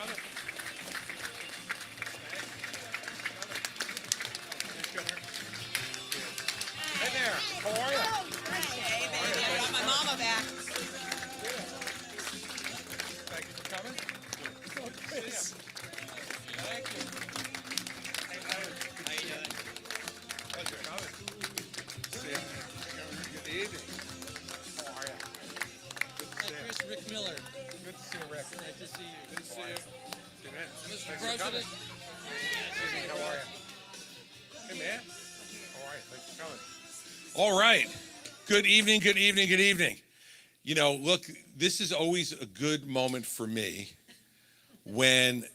Hey there, how are you? Hey, baby, I got my mama back. Thank you for coming. Chris. Thank you. Hey, Howard. How you doing? Pleasure coming. See you. Good evening. How are you? Good to see you. Chris, Rick Miller. Good to see you, Rick. Nice to see you. Good to see you. Good man. Mr. Thanks for coming. President. How are you? Hey, man. How are you? Thanks for coming. All right. Good evening, good evening, good evening. You know, look, this is always a good moment for me when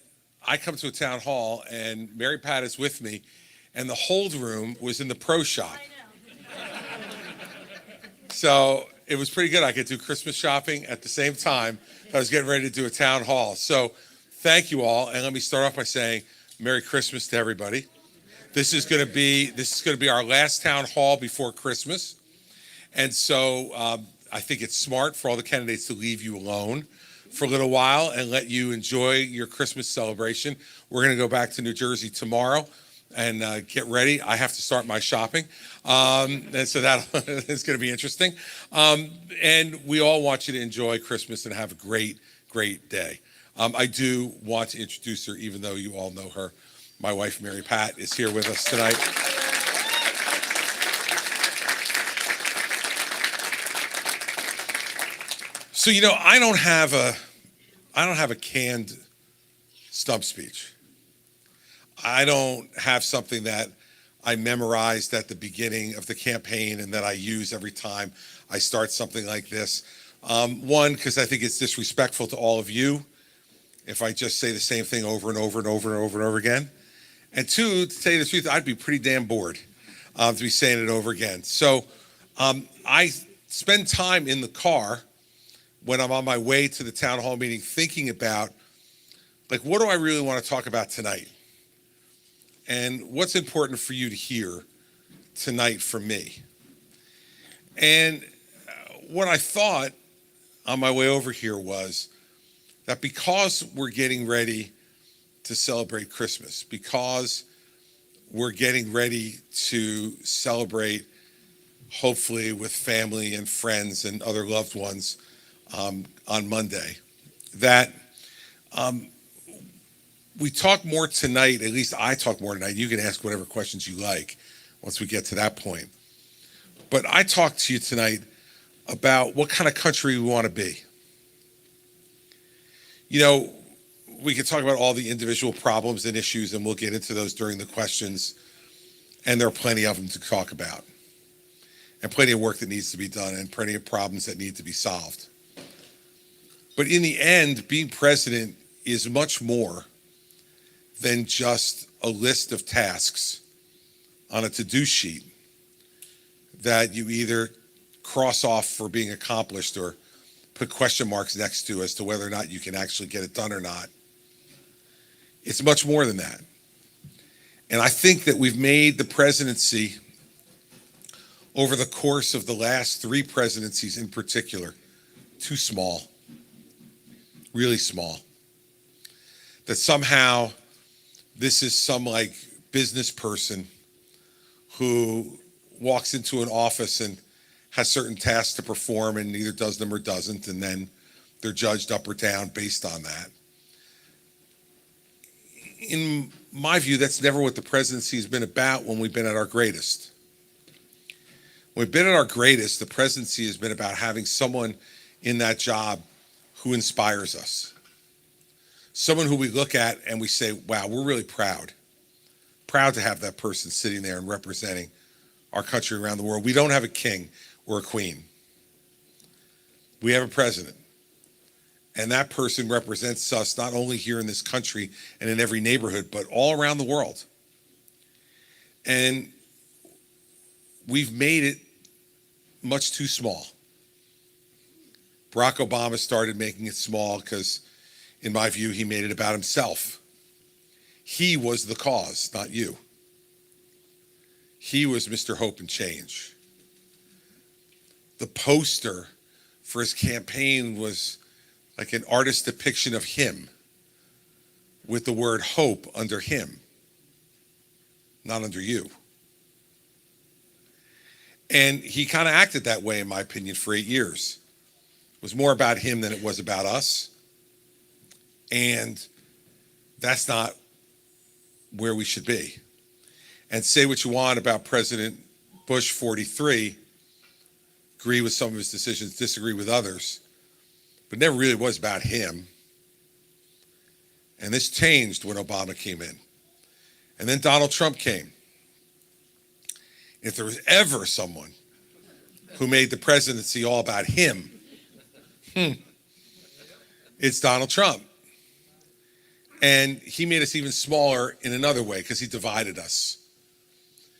I come to a town hall and Mary Pat is with me and the hold room was in the pro shop. So it was pretty good. I could do Christmas shopping at the same time I was getting ready to do a town hall. So thank you all. And let me start off by saying Merry Christmas to everybody. This is going to be our last town hall before Christmas. And so I think it's smart for all the candidates to leave you alone for a little while and let you enjoy your Christmas celebration. We're going to go back to New Jersey tomorrow and get ready. I have to start my shopping. And so that is going to be interesting. And we all want you to enjoy Christmas and have a great, great day. I do want to introduce her, even though you all know her. My wife, Mary Pat, is here with us tonight. So, you know, I don't have a canned stump speech. I don't have something that I memorized at the beginning of the campaign and that I use every time I start something like this. One, because I think it's disrespectful to all of you if I just say the same thing over and over and over and over and over again. And two, to tell you the truth, I'd be pretty damn bored to be saying it over again. So I spend time in the car when I'm on my way to the town hall meeting thinking about, like, what do I really want to talk about tonight? And what's important for you to hear tonight from me? And what I thought on my way over here was that because we're getting ready to celebrate Christmas, because we're getting ready to celebrate, hopefully with family and friends and other loved ones on Monday, that we talk more tonight, at least I talk more tonight. You can ask whatever questions you like once we get to that point. But I talk to you tonight about what kind of country we want to be. You know, we could talk about all the individual problems and issues, and we'll get into those during the questions. And there are plenty of them to talk about, and plenty of work that needs to be done, and plenty of problems that need to be solved. But in the end, being president is much more than just a list of tasks on a to-do sheet that you either cross off for being accomplished or put question marks next to as to whether or not you can actually get it done or not. It's much more than that. And I think that we've made the presidency, over the course of the last 3 presidencies in particular, too small, really small. That somehow this is some like business person who walks into an office and has certain tasks to perform and either does them or doesn't, and then they're judged up or down based on that. In my view, that's never what the presidency has been about when we've been at our greatest. When we've been at our greatest, the presidency has been about having someone in that job who inspires us. Someone who we look at and we say, wow, we're really proud. Proud to have that person sitting there and representing our country around the world. We don't have a king or a queen. We have a president. And that person represents us not only here in this country and in every neighborhood, but all around the world. And we've made it much too small. Barack Obama started making it small because, in my view, he made it about himself. He was the cause, not you. He was Mr. Hope and Change. The poster for his campaign was like an artist's depiction of him with the word hope under him, not under you. And he kind of acted that way, in my opinion, for 8 years. It was more about him than it was about us. And that's not where we should be. And say what you want about President Bush 43, agree with some of his decisions, disagree with others, but never really was about him. And this changed when Obama came in. And then Donald Trump came. If there was ever someone who made the presidency all about him, it's Donald Trump. And he made us even smaller in another way because he divided us.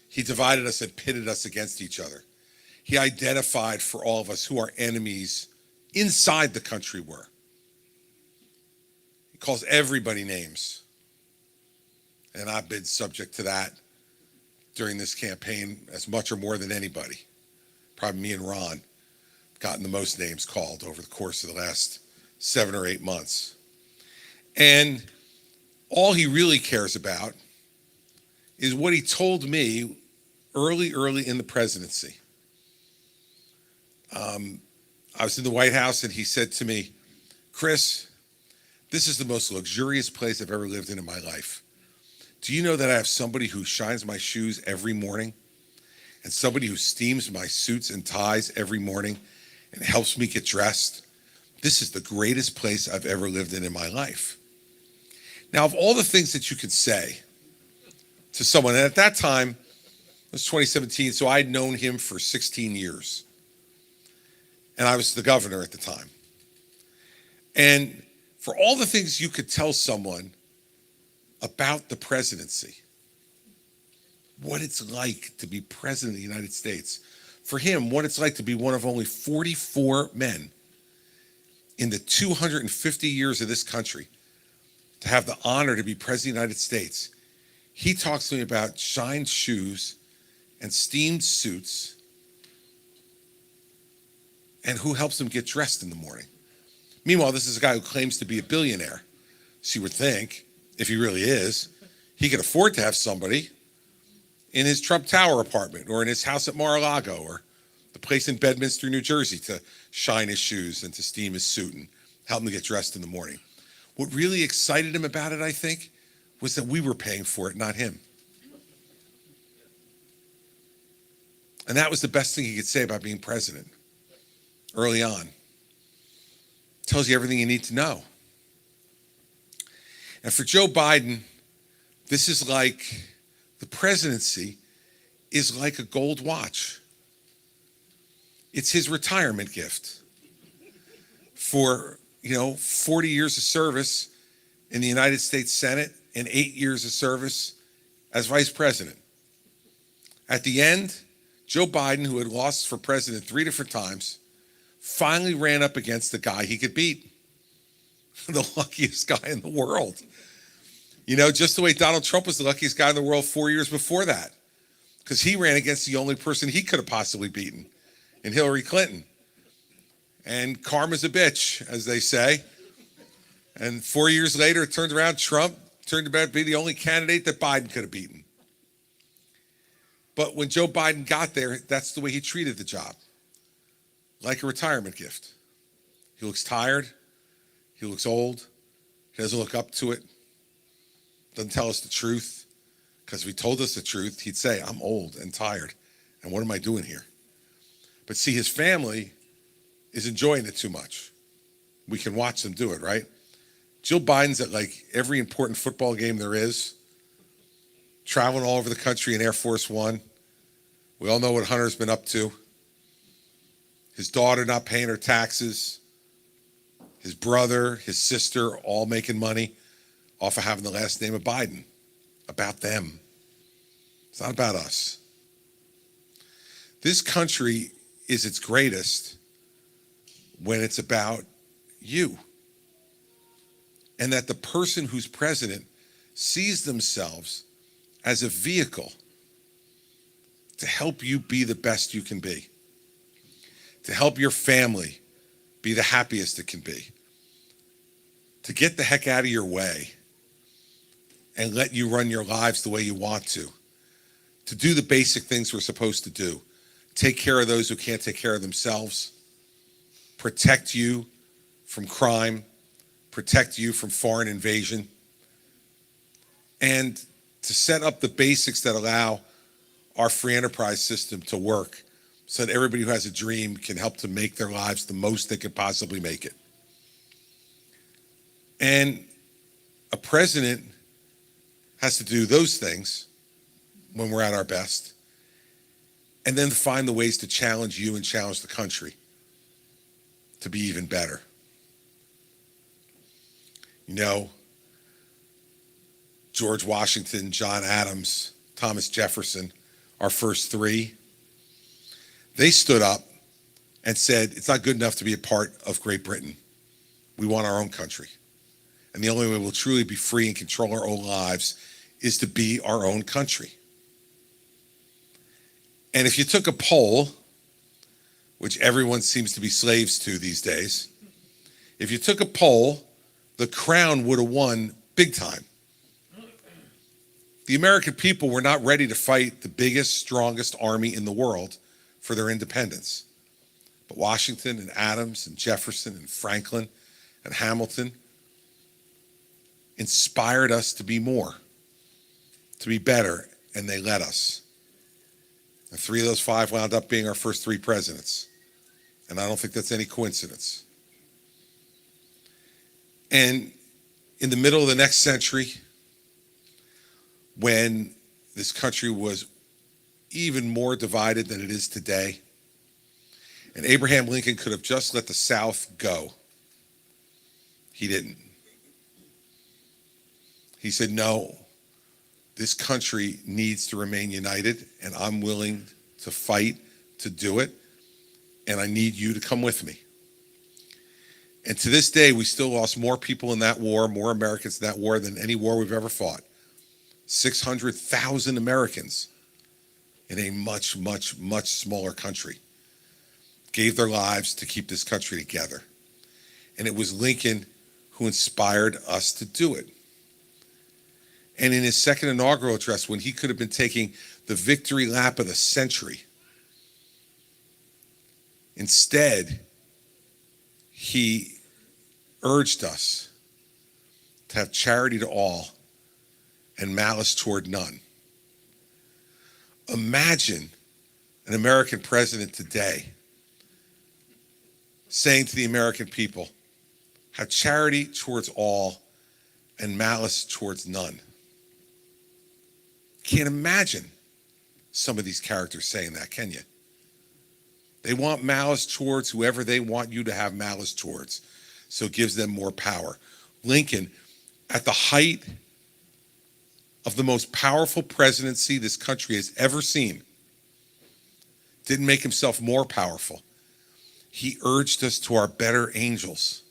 He divided us and pitted us against each other. He identified for all of us who our enemies inside the country were. He calls everybody names. And I've been subject to that during this campaign as much or more than anybody. Probably me and Ron gotten the most names called over the course of the last 7 or 8 months. And all he really cares about is what he told me early in the presidency. I was in the White House and he said to me, Chris, this is the most luxurious place I've ever lived in my life. Do you know that I have somebody who shines my shoes every morning and somebody who steams my suits and ties every morning and helps me get dressed? This is the greatest place I've ever lived in my life. Now, of all the things that you could say to someone, and at that time, it was 2017, so I'd known him for 16 years. And I was the governor at the time. And for all the things you could tell someone about the presidency, what it's like to be president of the United States, for him, what it's like to be one of only 44 men in the 250 years of this country to have the honor to be president of the United States. He talks to me about shined shoes and steamed suits and who helps him get dressed in the morning. Meanwhile, this is a guy who claims to be a billionaire. So you would think, if he really is, he could afford to have somebody in his Trump Tower apartment or in his house at Mar-a-Lago or the place in Bedminster, New Jersey to shine his shoes and to steam his suit and help him to get dressed in the morning. What really excited him about it, I think, was that we were paying for it, not him. And that was the best thing he could say about being president early on. Tells you everything you need to know. And for Joe Biden, this is like, the presidency is like a gold watch. It's his retirement gift for, 40 years of service in the United States Senate and 8 years of service as vice president. At the end, Joe Biden, who had lost for president 3 different times, finally ran up against the guy he could beat, the luckiest guy in the world. Just the way Donald Trump was the luckiest guy in the world 4 years before that, because he ran against the only person he could have possibly beaten, in Hillary Clinton. And karma's a bitch, as they say. And 4 years later, it turned around, Trump turned out to be the only candidate that Biden could have beaten. But when Joe Biden got there, that's the way he treated the job, like a retirement gift. He looks tired. He looks old. He doesn't look up to it. Doesn't tell us the truth. Because if he told us the truth, he'd say, I'm old and tired. And what am I doing here? But see, his family is enjoying it too much. We can watch them do it, right? Jill Biden's at like every important football game there is, traveling all over the country in Air Force One. We all know what Hunter's been up to. His daughter not paying her taxes. His brother, his sister, all making money off of having the last name of Biden. About them. It's not about us. This country is its greatest when it's about you. And that the person who's president sees themselves as a vehicle to help you be the best you can be, to help your family be the happiest it can be, to get the heck out of your way and let you run your lives the way you want to do the basic things we're supposed to do. Take care of those who can't take care of themselves, protect you from crime, protect you from foreign invasion, and to set up the basics that allow our free enterprise system to work so that everybody who has a dream can help to make their lives the most they could possibly make it. And a president has to do those things when we're at our best, and then find the ways to challenge you and challenge the country to be even better. You know, George Washington, John Adams, Thomas Jefferson, our first three, they stood up and said, it's not good enough to be a part of Great Britain. We want our own country. And the only way we'll truly be free and control our own lives is to be our own country. And if you took a poll, which everyone seems to be slaves to these days, if you took a poll, the Crown would have won big time. The American people were not ready to fight the biggest, strongest army in the world for their independence. But Washington and Adams and Jefferson and Franklin and Hamilton inspired us to be more, to be better, and they led us. And 3 of those 5 wound up being our first 3 presidents. And I don't think that's any coincidence. And in the middle of the next century, when this country was even more divided than it is today, and Abraham Lincoln could have just let the South go, he didn't. He said, no, this country needs to remain united, and I'm willing to fight to do it, and I need you to come with me. And to this day, we still lost more people in that war, more Americans in that war than any war we've ever fought. 600,000 Americans in a much, much, much smaller country gave their lives to keep this country together. And it was Lincoln who inspired us to do it. And in his second inaugural address, when he could have been taking the victory lap of the century, instead, he urged us to have charity to all and malice toward none. Imagine an American president today saying to the American people, have charity towards all and malice towards none. Can't imagine some of these characters saying that, can you? They want malice towards whoever they want you to have malice towards, so it gives them more power. Lincoln, at the height of the most powerful presidency this country has ever seen, didn't make himself more powerful. He urged us to our better angels.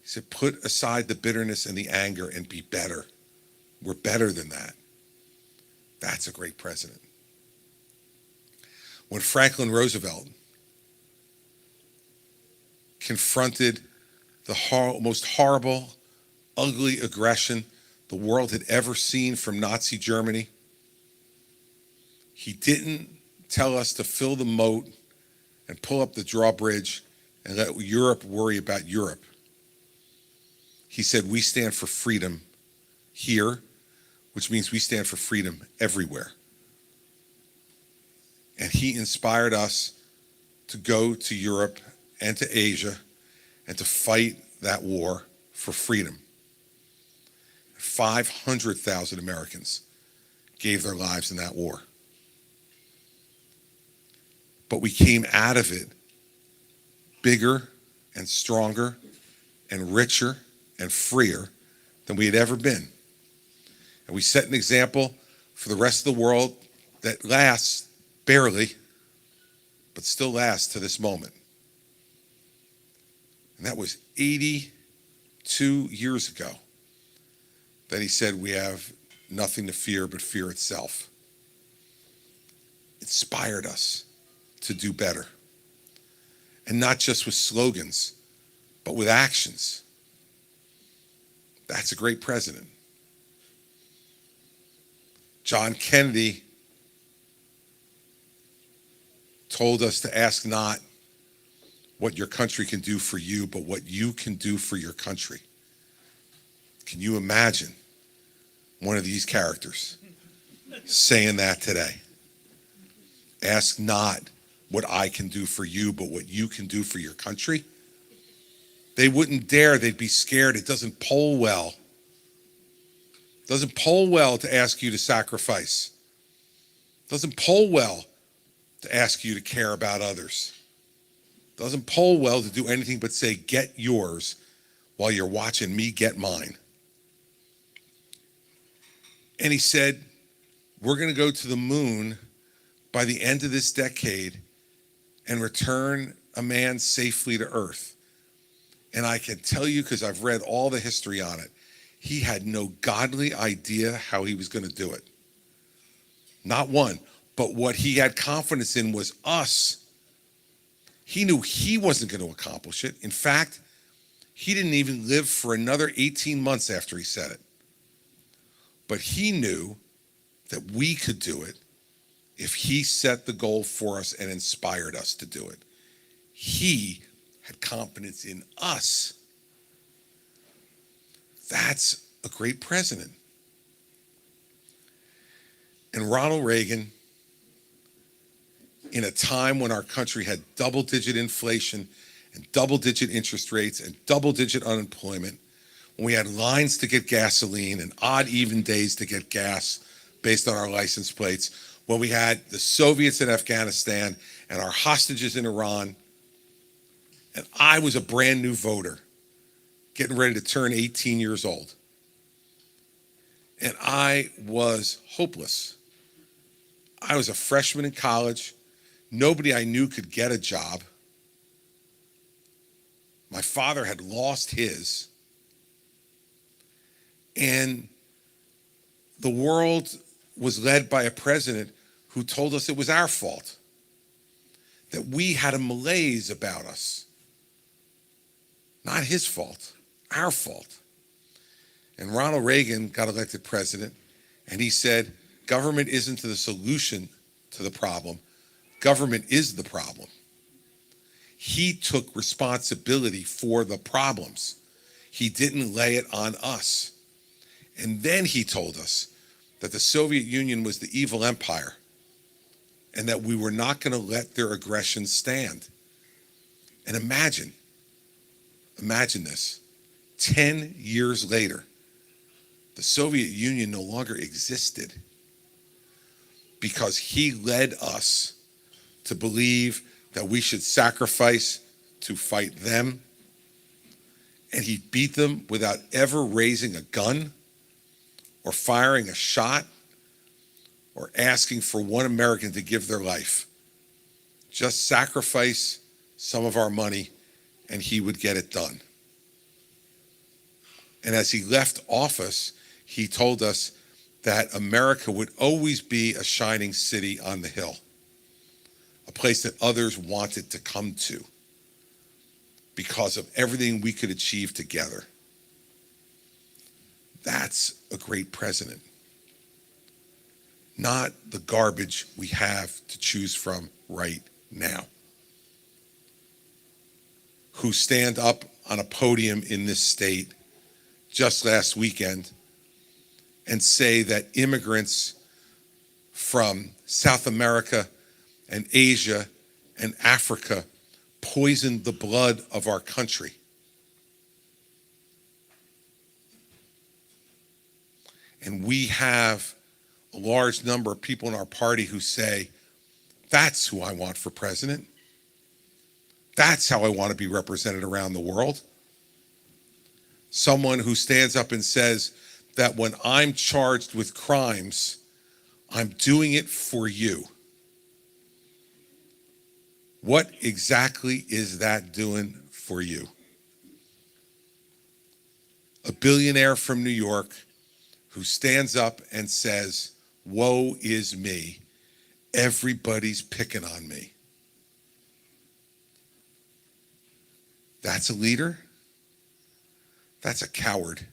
He said, put aside the bitterness and the anger and be better. We're better than that. That's a great president. When Franklin Roosevelt confronted the most horrible, ugly aggression the world had ever seen from Nazi Germany, he didn't tell us to fill the moat and pull up the drawbridge and let Europe worry about Europe. He said, we stand for freedom here, which means we stand for freedom everywhere. And he inspired us to go to Europe and to Asia and to fight that war for freedom. 500,000 Americans gave their lives in that war. But we came out of it bigger and stronger and richer and freer than we had ever been. And we set an example for the rest of the world that lasts barely, but still lasts to this moment. And that was 82 years ago that he said we have nothing to fear but fear itself. Inspired us to do better. And not just with slogans, but with actions. That's a great president. John Kennedy told us to ask not what your country can do for you, but what you can do for your country. Can you imagine one of these characters saying that today? Ask not what I can do for you, but what you can do for your country. They wouldn't dare. They'd be scared. It doesn't poll well. It doesn't poll well to ask you to sacrifice. It doesn't poll well to ask you to care about others. It doesn't poll well to do anything but say, get yours while you're watching me get mine. And he said, we're going to go to the moon by the end of this decade and return a man safely to Earth. And I can tell you, because I've read all the history on it, he had no godly idea how he was going to do it. Not one. But what he had confidence in was us. He knew he wasn't going to accomplish it. In fact, he didn't even live for another 18 months after he said it. But he knew that we could do it if he set the goal for us and inspired us to do it. He had confidence in us. That's a great president. And Ronald Reagan, in a time when our country had double-digit inflation and double-digit interest rates and double-digit unemployment, when we had lines to get gasoline and odd even days to get gas based on our license plates, when we had the Soviets in Afghanistan and our hostages in Iran, and I was a brand new voter, getting ready to turn 18 years old. And I was hopeless. I was a freshman in college. Nobody I knew could get a job. My father had lost his. And the world was led by a president who told us it was our fault, that we had a malaise about us. Not his fault, our fault. And Ronald Reagan got elected president, and he said, government isn't the solution to the problem. Government is the problem. He took responsibility for the problems. He didn't lay it on us. And then he told us that the Soviet Union was the evil empire and that we were not going to let their aggression stand. And imagine this, 10 years later, the Soviet Union no longer existed because he led us to believe that we should sacrifice to fight them. And he beat them without ever raising a gun or firing a shot or asking for one American to give their life. Just sacrifice some of our money and he would get it done. And as he left office, he told us that America would always be a shining city on the hill, a place that others wanted to come to because of everything we could achieve together. That's a great president. Not the garbage we have to choose from right now. Who stand up on a podium in this state just last weekend and say that immigrants from South America and Asia and Africa poisoned the blood of our country. And we have a large number of people in our party who say, that's who I want for president. That's how I want to be represented around the world. Someone who stands up and says that when I'm charged with crimes, I'm doing it for you. What exactly is that doing for you? A billionaire from New York who stands up and says, woe is me. Everybody's picking on me. That's a leader? That's a coward.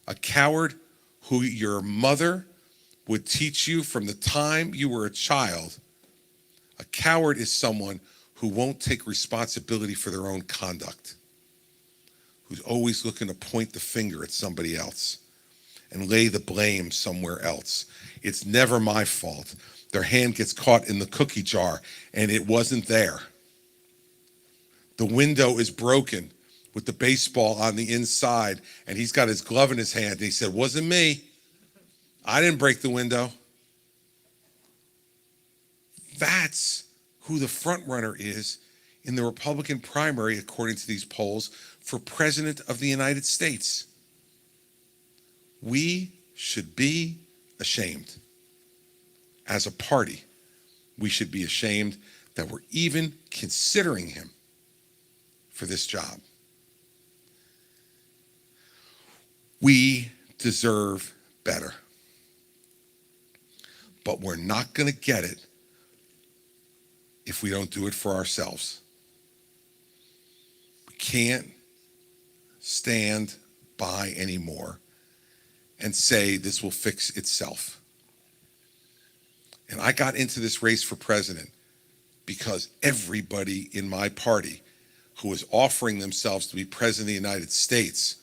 A coward who your mother would teach you from the time you were a child. A coward is someone who won't take responsibility for their own conduct, who's always looking to point the finger at somebody else and lay the blame somewhere else. It's never my fault. Their hand gets caught in the cookie jar and it wasn't there. The window is broken with the baseball on the inside and he's got his glove in his hand and he said, "Wasn't me. I didn't break the window." That's who the front runner is in the Republican primary, according to these polls, for President of the United States. We should be ashamed. As a party, we should be ashamed that we're even considering him for this job. We deserve better. But we're not going to get it if we don't do it for ourselves. We can't stand by anymore and say this will fix itself. And I got into this race for president because everybody in my party who was offering themselves to be president of the United States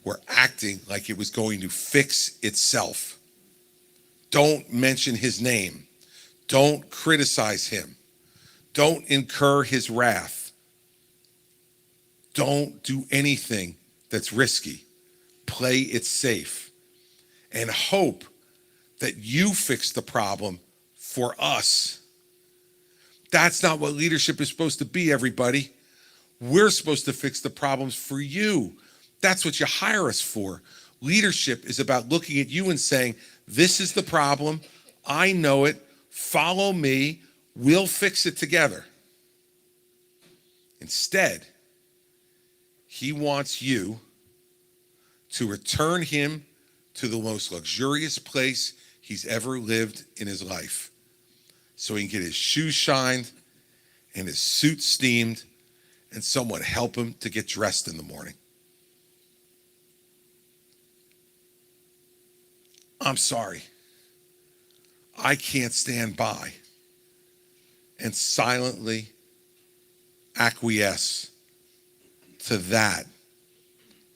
were acting like it was going to fix itself. Don't mention his name. Don't criticize him. Don't incur his wrath. Don't do anything that's risky. Play it safe and hope that you fix the problem for us. That's not what leadership is supposed to be, everybody. We're supposed to fix the problems for you. That's what you hire us for. Leadership is about looking at you and saying, this is the problem. I know it. Follow me. We'll fix it together. Instead, he wants you to return him to the most luxurious place he's ever lived in his life, so he can get his shoes shined and his suit steamed and someone help him to get dressed in the morning. I'm sorry. I can't stand by and silently acquiesce to that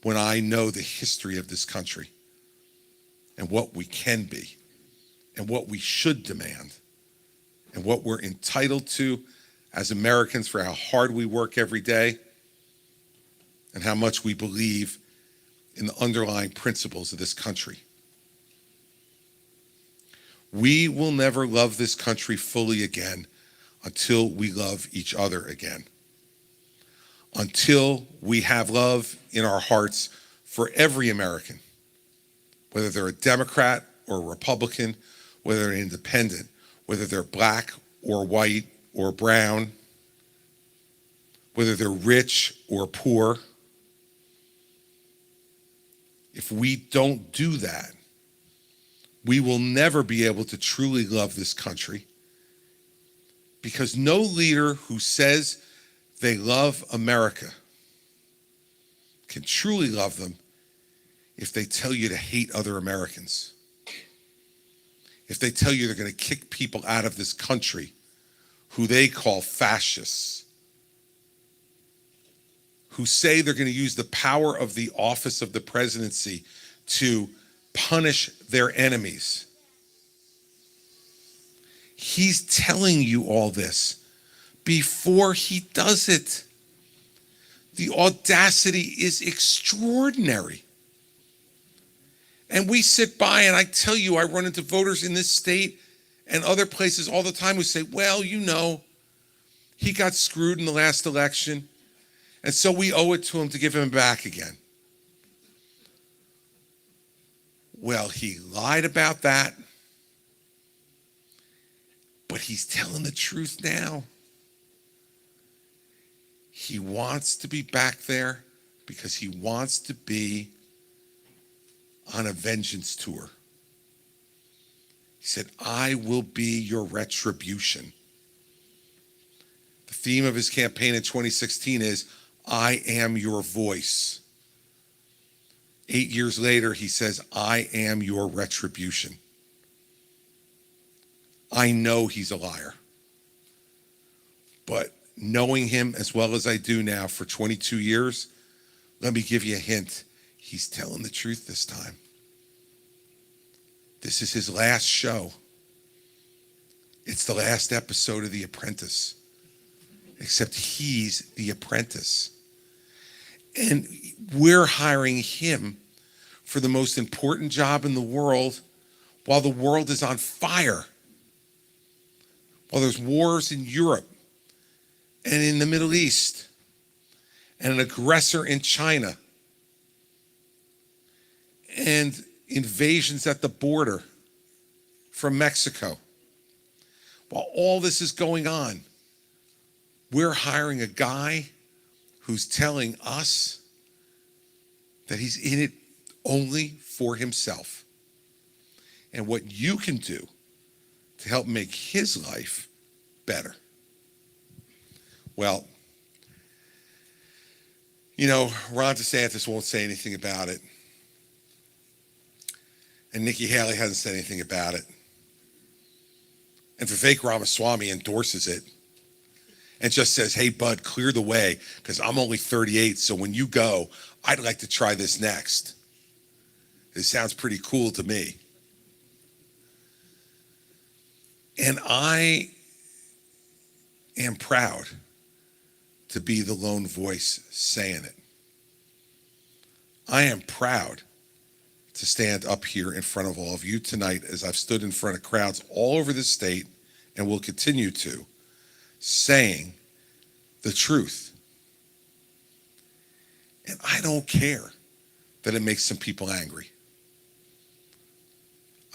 when I know the history of this country and what we can be and what we should demand and what we're entitled to as Americans for how hard we work every day and how much we believe in the underlying principles of this country. We will never love this country fully again until we love each other again. Until we have love in our hearts for every American, whether they're a Democrat or a Republican, whether they're independent, whether they're black or white or brown, whether they're rich or poor. If we don't do that, we will never be able to truly love this country, because no leader who says they love America can truly love them if they tell you to hate other Americans. If they tell you they're going to kick people out of this country who they call fascists, who say they're going to use the power of the office of the presidency to punish their enemies. He's telling you all this before he does it. The audacity is extraordinary. And we sit by, and I tell you, I run into voters in this state and other places all the time who say, well, you know, he got screwed in the last election, and so we owe it to him to give him back again. Well, he lied about that, but he's telling the truth now. He wants to be back there because he wants to be on a vengeance tour. He said, I will be your retribution. The theme of his campaign in 2016 is, I am your voice. 8 years later, he says, I am your retribution. I know he's a liar. But knowing him as well as I do now for 22 years, let me give you a hint. He's telling the truth this time. This is his last show. It's the last episode of The Apprentice. Except he's the apprentice. And we're hiring him for the most important job in the world while the world is on fire. While there's wars in Europe and in the Middle East and an aggressor in China and invasions at the border from Mexico. While all this is going on, we're hiring a guy who's telling us that he's in it only for himself. And what you can do to help make his life better. Well, you know, Ron DeSantis won't say anything about it. And Nikki Haley hasn't said anything about it. And Vivek Ramaswamy endorses it and just says, hey, bud, clear the way, because I'm only 38, so when you go, I'd like to try this next. It sounds pretty cool to me. And I am proud to be the lone voice saying it. I am proud to stand up here in front of all of you tonight as I've stood in front of crowds all over the state and will continue to, saying the truth. And I don't care that it makes some people angry.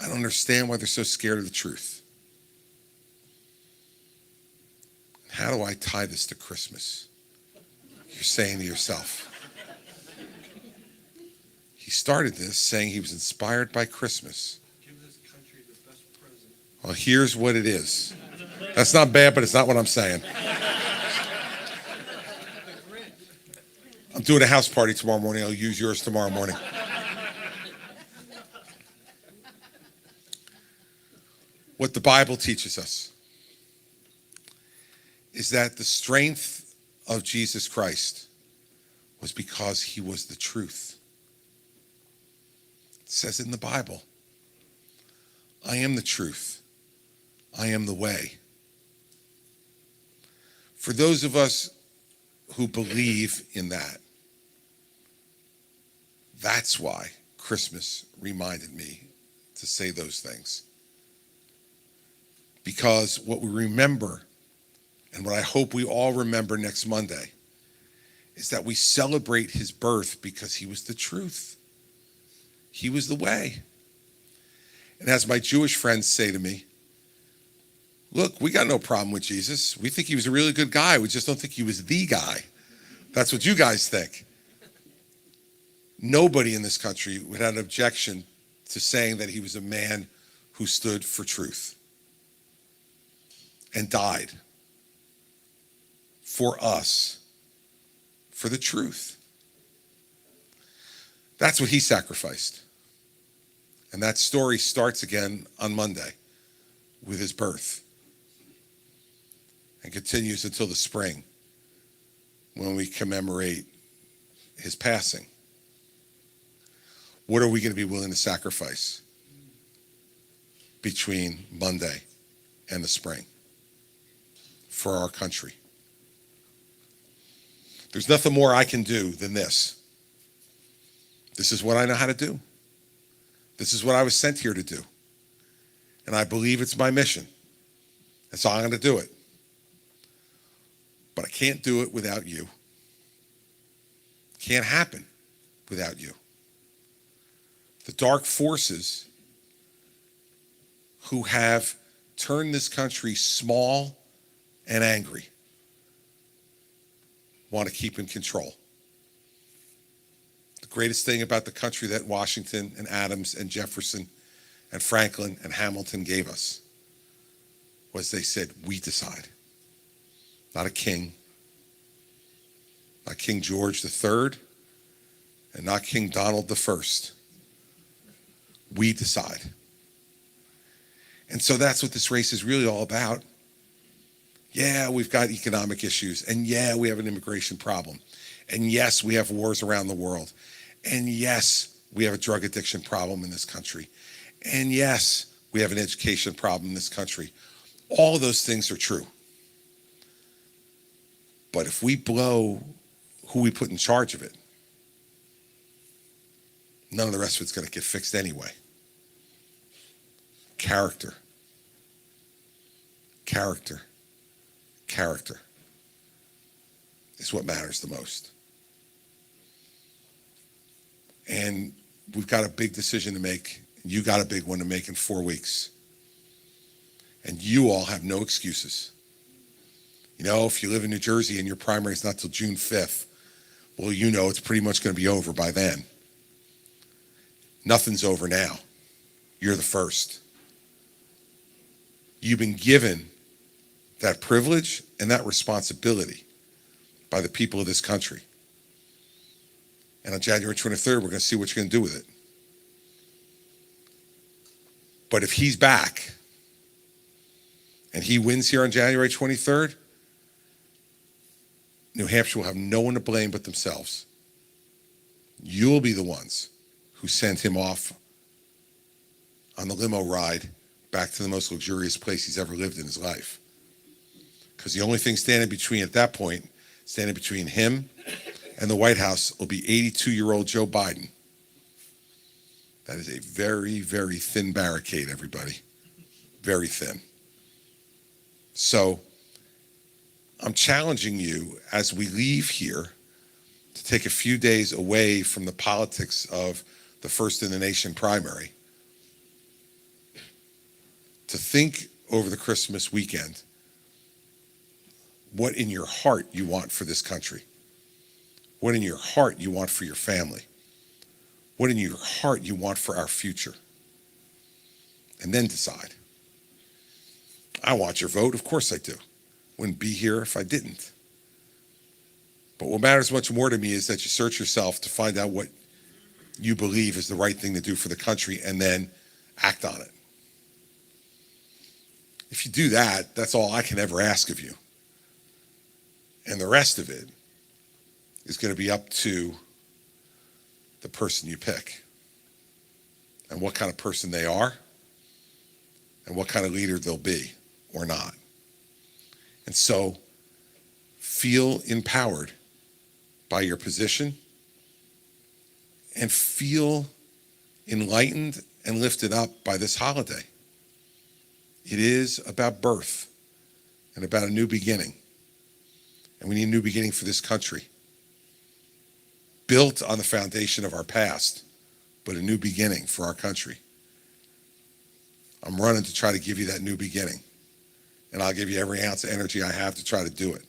I don't understand why they're so scared of the truth. How do I tie this to Christmas? You're saying to yourself. He started this saying he was inspired by Christmas. Give this country the best present. Well, here's what it is. That's not bad, but it's not what I'm saying. I'm doing a house party tomorrow morning. I'll use yours tomorrow morning. What the Bible teaches us is that the strength of Jesus Christ was because he was the truth. It says it in the Bible. I am the truth. I am the way. For those of us who believe in that, that's why Christmas reminded me to say those things. Because what we remember, and what I hope we all remember next Monday, is that we celebrate his birth because he was the truth. He was the way. And as my Jewish friends say to me, look, we got no problem with Jesus. We think he was a really good guy. We just don't think he was the guy. That's what you guys think. Nobody in this country would have an objection to saying that he was a man who stood for truth and died for us, for the truth. That's what he sacrificed. And that story starts again on Monday with his birth and continues until the spring when we commemorate his passing. What are we going to be willing to sacrifice between Monday and the spring for our country? There's nothing more I can do than this. This is what I know how to do. This is what I was sent here to do. And I believe it's my mission. And so I'm going to do it. But I can't do it without you. Can't happen without you. The dark forces who have turned this country small and angry want to keep in control. The greatest thing about the country that Washington and Adams and Jefferson and Franklin and Hamilton gave us was they said, we decide. Not a king, not King George III, and not King Donald I. We decide. And so that's what this race is really all about. Yeah, we've got economic issues, and yeah, we have an immigration problem. And yes, we have wars around the world. And yes, we have a drug addiction problem in this country. And yes, we have an education problem in this country. All of those things are true. But if we blow who we put in charge of it, none of the rest of it's going to get fixed anyway. Character. Character. Character is what matters the most. And we've got a big decision to make. You got a big one to make in 4 weeks. And you all have no excuses. You know, if you live in New Jersey and your primary is not till June 5th, well, you know it's pretty much going to be over by then. Nothing's over now. You're the first. You've been given that privilege and that responsibility by the people of this country. And on January 23rd, we're going to see what you're going to do with it. But if he's back and he wins here on January 23rd, New Hampshire will have no one to blame but themselves. You'll be the ones who sent him off on the limo ride back to the most luxurious place he's ever lived in his life. Because the only thing standing between, at that point, standing between him and the White House will be 82-year-old Joe Biden. That is a very, very thin barricade, everybody. Very thin. So I'm challenging you as we leave here to take a few days away from the politics of the first in the nation primary, to think over the Christmas weekend what in your heart you want for this country, what in your heart you want for your family, what in your heart you want for our future, and then decide. I want your vote, of course I do. Wouldn't be here if I didn't. But what matters much more to me is that you search yourself to find out what you believe is the right thing to do for the country and then act on it. If you do that, that's all I can ever ask of you. And the rest of it is going to be up to the person you pick and what kind of person they are and what kind of leader they'll be or not. And so feel empowered by your position and feel enlightened and lifted up by this holiday. It is about birth and about a new beginning. And we need a new beginning for this country, built on the foundation of our past, but a new beginning for our country. I'm running to try to give you that new beginning, and I'll give you every ounce of energy I have to try to do it.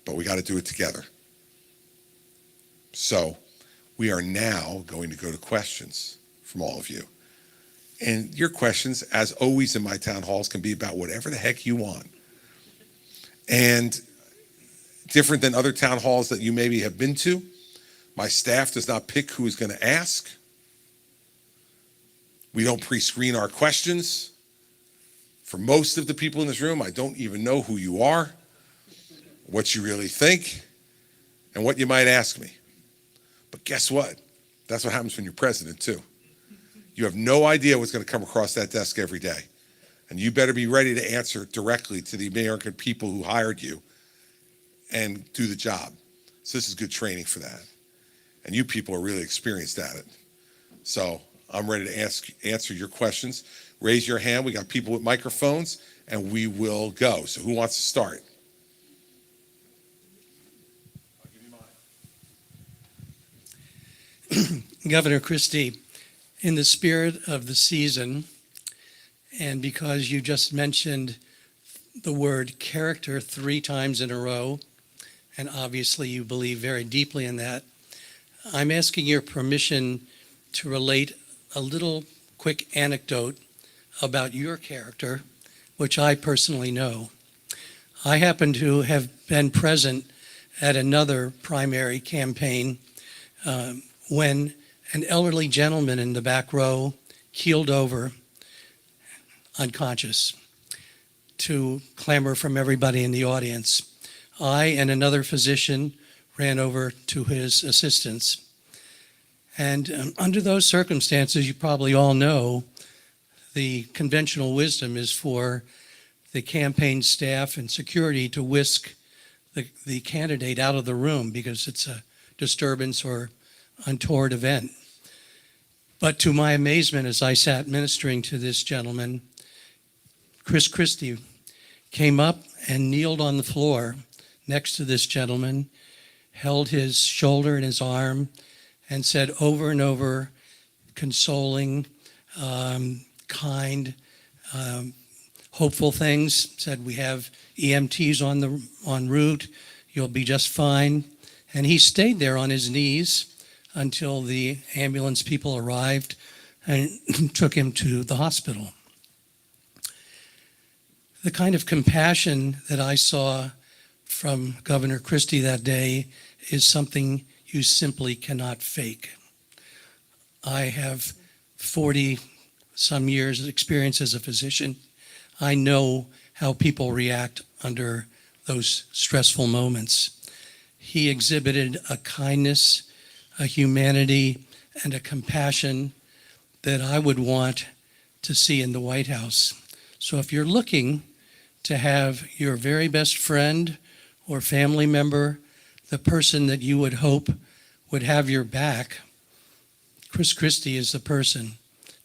But we got to do it together. So we are now going to go to questions from all of you. And your questions, as always in my town halls, can be about whatever the heck you want. And different than other town halls that you maybe have been to, my staff does not pick who is going to ask. We don't pre-screen our questions. For most of the people in this room, I don't even know who you are, what you really think, and what you might ask me. But guess what? That's what happens when you're president, too. You have no idea what's going to come across that desk every day. And you better be ready to answer directly to the American people who hired you and do the job. So this is good training for that. And you people are really experienced at it. So I'm ready to answer your questions. Raise your hand. We got people with microphones, and we will go. So who wants to start? I'll give you mine. Governor Christie, in the spirit of the season, and because you just mentioned the word character 3 times in a row, and obviously you believe very deeply in that, I'm asking your permission to relate a little quick anecdote about your character, which I personally know. I happen to have been present at another primary campaign when an elderly gentleman in the back row keeled over, unconscious, to clamor from everybody in the audience. I and another physician ran over to his assistance. And under those circumstances, you probably all know the conventional wisdom is for the campaign staff and security to whisk the candidate out of the room because it's a disturbance or untoward event. But to my amazement, as I sat ministering to this gentleman, Christie came up and kneeled on the floor next to this gentleman, held his shoulder and his arm, and said over and over, consoling, kind, hopeful things. Said, we have EMTs en route. You'll be just fine. And he stayed there on his knees until the ambulance people arrived and took him to the hospital. The kind of compassion that I saw from Governor Christie that day is something you simply cannot fake. I have 40-some years of experience as a physician. I know how people react under those stressful moments. He exhibited a kindness, a humanity, and a compassion that I would want to see in the White House. So if you're looking to have your very best friend or family member, the person that you would hope would have your back, Christie is the person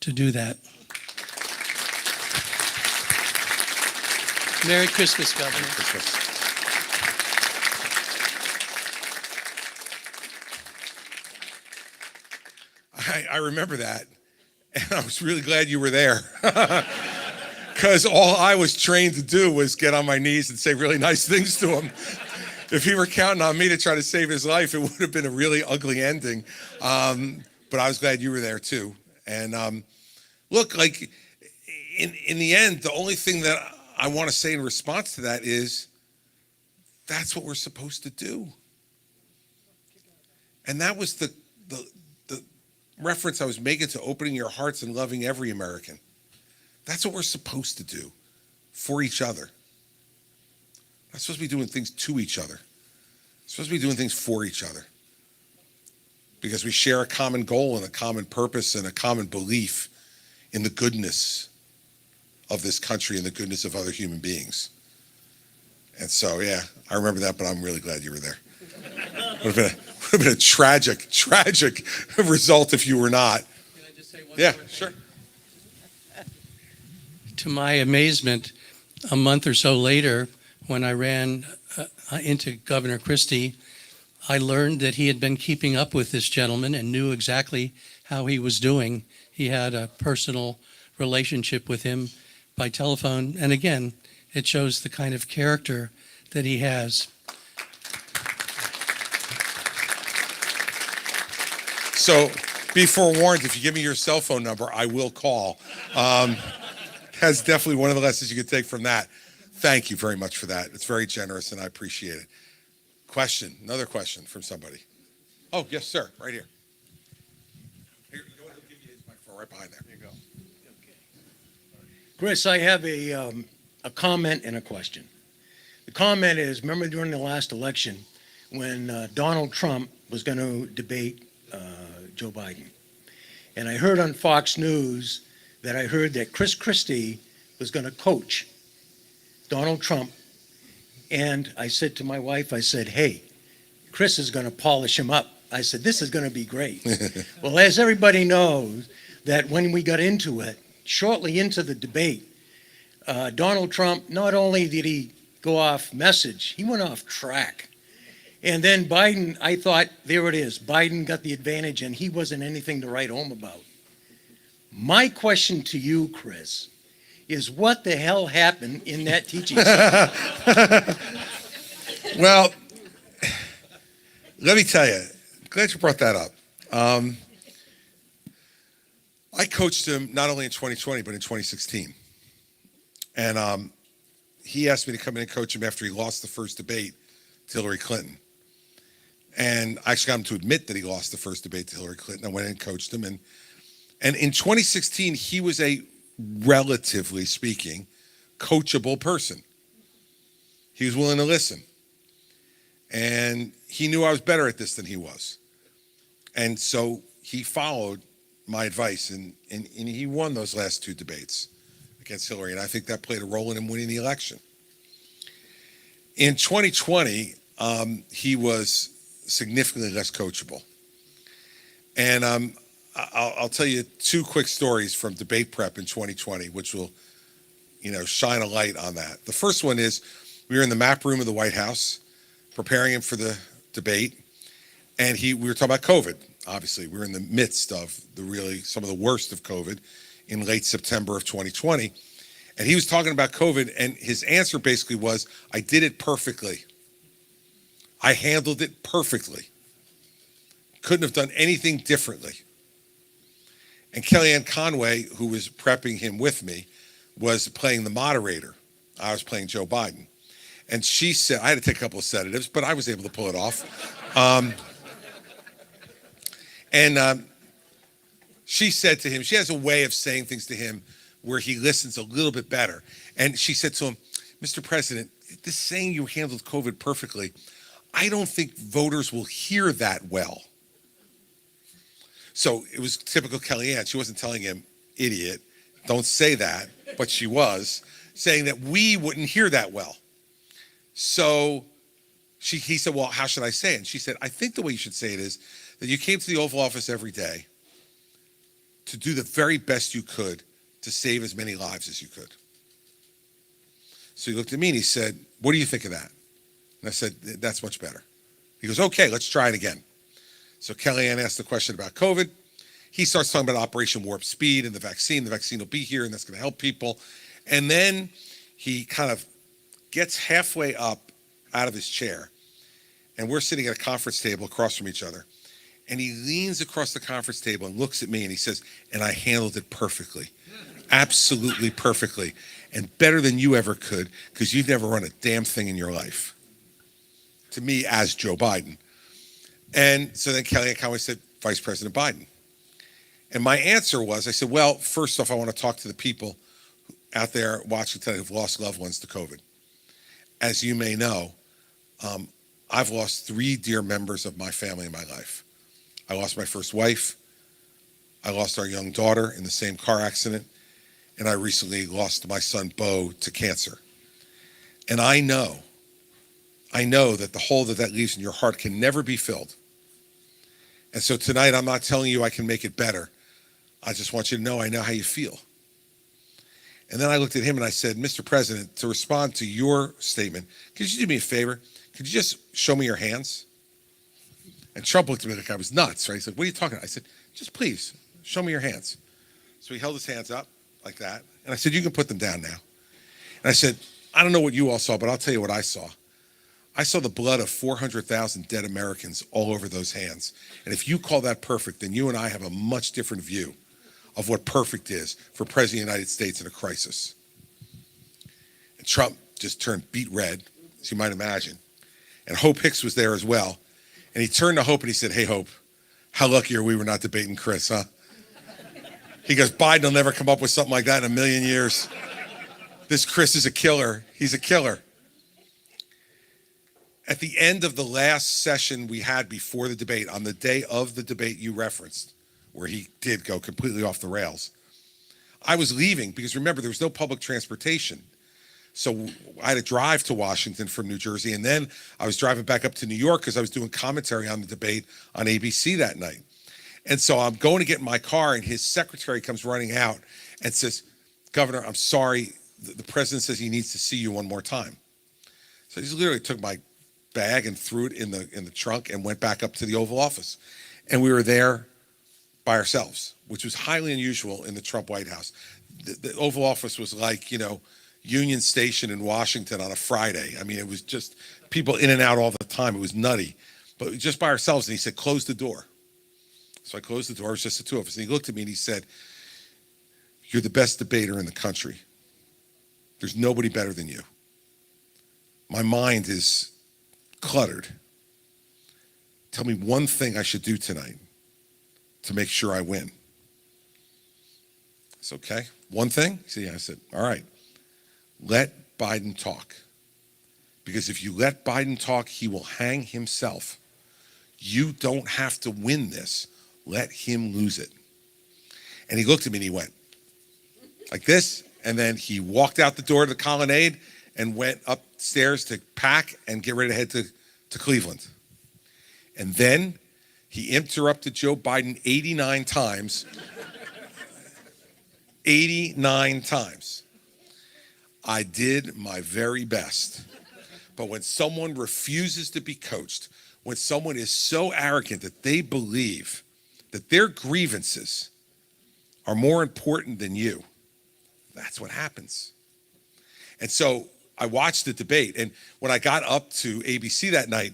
to do that. Merry Christmas, Governor. I remember that, and I was really glad you were there. Because all I was trained to do was get on my knees and say really nice things to him. If he were counting on me to try to save his life, it would have been a really ugly ending. But I was glad you were there too. And look, like in the end, the only thing that I want to say in response to that is that's what we're supposed to do. And that was the reference I was making to opening your hearts and loving every American. That's what we're supposed to do for each other. We're not supposed to be doing things to each other. We're supposed to be doing things for each other because we share a common goal and a common purpose and a common belief in the goodness of this country and the goodness of other human beings. And so, yeah, I remember that, but I'm really glad you were there. Would have been a tragic result if you were not. Can I just say one Yeah, more thing? sure. To my amazement, a month or so later, when I ran into Governor Christie, I learned that he had been keeping up with this gentleman and knew exactly how he was doing. He had a personal relationship with him by telephone. And again, it shows the kind of character that he has. So be forewarned, if you give me your cell phone number, I will call. That's definitely one of the lessons you could take from that. Thank you very much for that. It's very generous, and I appreciate it. Question, another question from somebody. Oh, yes, sir, right here. Here, you know what, he'll give you his microphone right behind there. There you go. Chris, I have a comment and a question. The comment is, remember during the last election when Donald Trump was going to debate Joe Biden? And I heard on Fox News that Chris Christie was going to coach Donald Trump. And I said to my wife, I said, hey, Chris is going to polish him up. I said, this is going to be great. Well, as everybody knows, that when we got into it, shortly into the debate, Donald Trump, not only did he go off message, he went off track. And then Biden, I thought, there it is. Biden got the advantage and he wasn't anything to write home about. My question to you, Chris, is what the hell happened in that teaching session? Well, let me tell you, glad you brought that up. I coached him not only in 2020, but in 2016. And he asked me to come in and coach him after he lost the first debate to Hillary Clinton. And I actually got him to admit that he lost the first debate to Hillary Clinton. I went in and coached him. And in 2016, he was a, relatively speaking, coachable person. He was willing to listen. And he knew I was better at this than he was. And so he followed my advice, and he won those last two debates against Hillary. And I think that played a role in him winning the election. In 2020, he was significantly less coachable. And I'll tell you two quick stories from debate prep in 2020, which will, shine a light on that. The first one is we were in the map room of the White House preparing him for the debate, and we were talking about COVID. Obviously, we were in the midst of some of the worst of COVID in late September of 2020. And he was talking about COVID, and his answer basically was, I did it perfectly. I handled it perfectly. Couldn't have done anything differently. And Kellyanne Conway, who was prepping him with me, was playing the moderator. I was playing Joe Biden. And she said, I had to take a couple of sedatives, but I was able to pull it off. She said to him, she has a way of saying things to him where he listens a little bit better. And she said to him, Mr. President, this saying you handled COVID perfectly, I don't think voters will hear that well. So it was typical Kellyanne. She wasn't telling him, idiot, don't say that, but she was saying that we wouldn't hear that well. So he said, well, how should I say it? And she said, I think the way you should say it is that you came to the Oval Office every day to do the very best you could to save as many lives as you could. So he looked at me and he said, what do you think of that? And I said, that's much better. He goes, okay, let's try it again. So Kellyanne asked the question about COVID. He starts talking about Operation Warp Speed and the vaccine. The vaccine will be here and that's going to help people. And then he kind of gets halfway up out of his chair, and we're sitting at a conference table across from each other. And he leans across the conference table and looks at me and he says, and I handled it perfectly, absolutely perfectly, and better than you ever could, because you've never run a damn thing in your life. To me, as Joe Biden. And so then Kellyanne Conway said, Vice President Biden. And my answer was, I said, well, first off, I want to talk to the people out there watching tonight who've lost loved ones to COVID. As you may know, I've lost 3 dear members of my family in my life. I lost my first wife. I lost our young daughter in the same car accident. And I recently lost my son, Bo, to cancer. And I know that the hole that leaves in your heart can never be filled. And so tonight, I'm not telling you I can make it better. I just want you to know I know how you feel. And then I looked at him and I said, Mr. President, to respond to your statement, could you do me a favor? Could you just show me your hands? And Trump looked at me like I was nuts, right? He said, what are you talking about? I said, just please, show me your hands. So he held his hands up like that. And I said, you can put them down now. And I said, I don't know what you all saw, but I'll tell you what I saw. I saw the blood of 400,000 dead Americans all over those hands. And if you call that perfect, then you and I have a much different view of what perfect is for President of the United States in a crisis. And Trump just turned beet red, as you might imagine. And Hope Hicks was there as well. And he turned to Hope and he said, hey, Hope, how lucky are we we're not debating Chris, huh? He goes, Biden will never come up with something like that in a million years. This Chris is a killer. He's a killer. At the end of the last session we had before the debate, on the day of the debate you referenced, where he did go completely off the rails, I was leaving because, remember, there was no public transportation. So I had to drive to Washington from New Jersey, and then I was driving back up to New York because I was doing commentary on the debate on ABC that night. And so I'm going to get in my car, and his secretary comes running out and says, Governor, I'm sorry, the president says he needs to see you one more time. So he just literally took my bag and threw it in the trunk and went back up to the Oval Office. And we were there by ourselves, which was highly unusual in the Trump White House. The Oval Office was like, Union Station in Washington on a Friday. I mean, it was just people in and out all the time. It was nutty, but just by ourselves. And he said, close the door. So I closed the door. It was just the two of us. And he looked at me and he said, you're the best debater in the country. There's nobody better than you. My mind is cluttered. tell me one thing I should do tonight to make sure I win. It's okay. One thing? He said, yeah. I said, all right, let Biden talk. Because if you let Biden talk, he will hang himself. You don't have to win this. Let him lose it. And he looked at me and he went like this. And then he walked out the door to the colonnade and went upstairs to pack and get ready to head to Cleveland. And then he interrupted Joe Biden 89 times. 89 times. I did my very best. But when someone refuses to be coached, when someone is so arrogant that they believe that their grievances are more important than you, that's what happens. And so I watched the debate, and when I got up to ABC that night,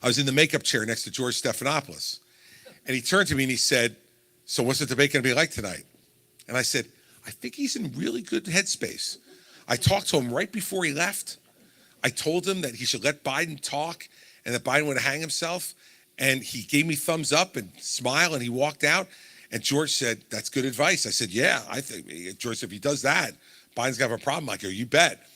I was in the makeup chair next to George Stephanopoulos. And he turned to me and he said, so what's the debate going to be like tonight? And I said, I think he's in really good headspace. I talked to him right before he left. I told him that he should let Biden talk and that Biden would hang himself. And he gave me thumbs up and smile, and he walked out. And George said, that's good advice. I said, yeah, I think, George, if he does that, Biden's going to have a problem. I go, you bet.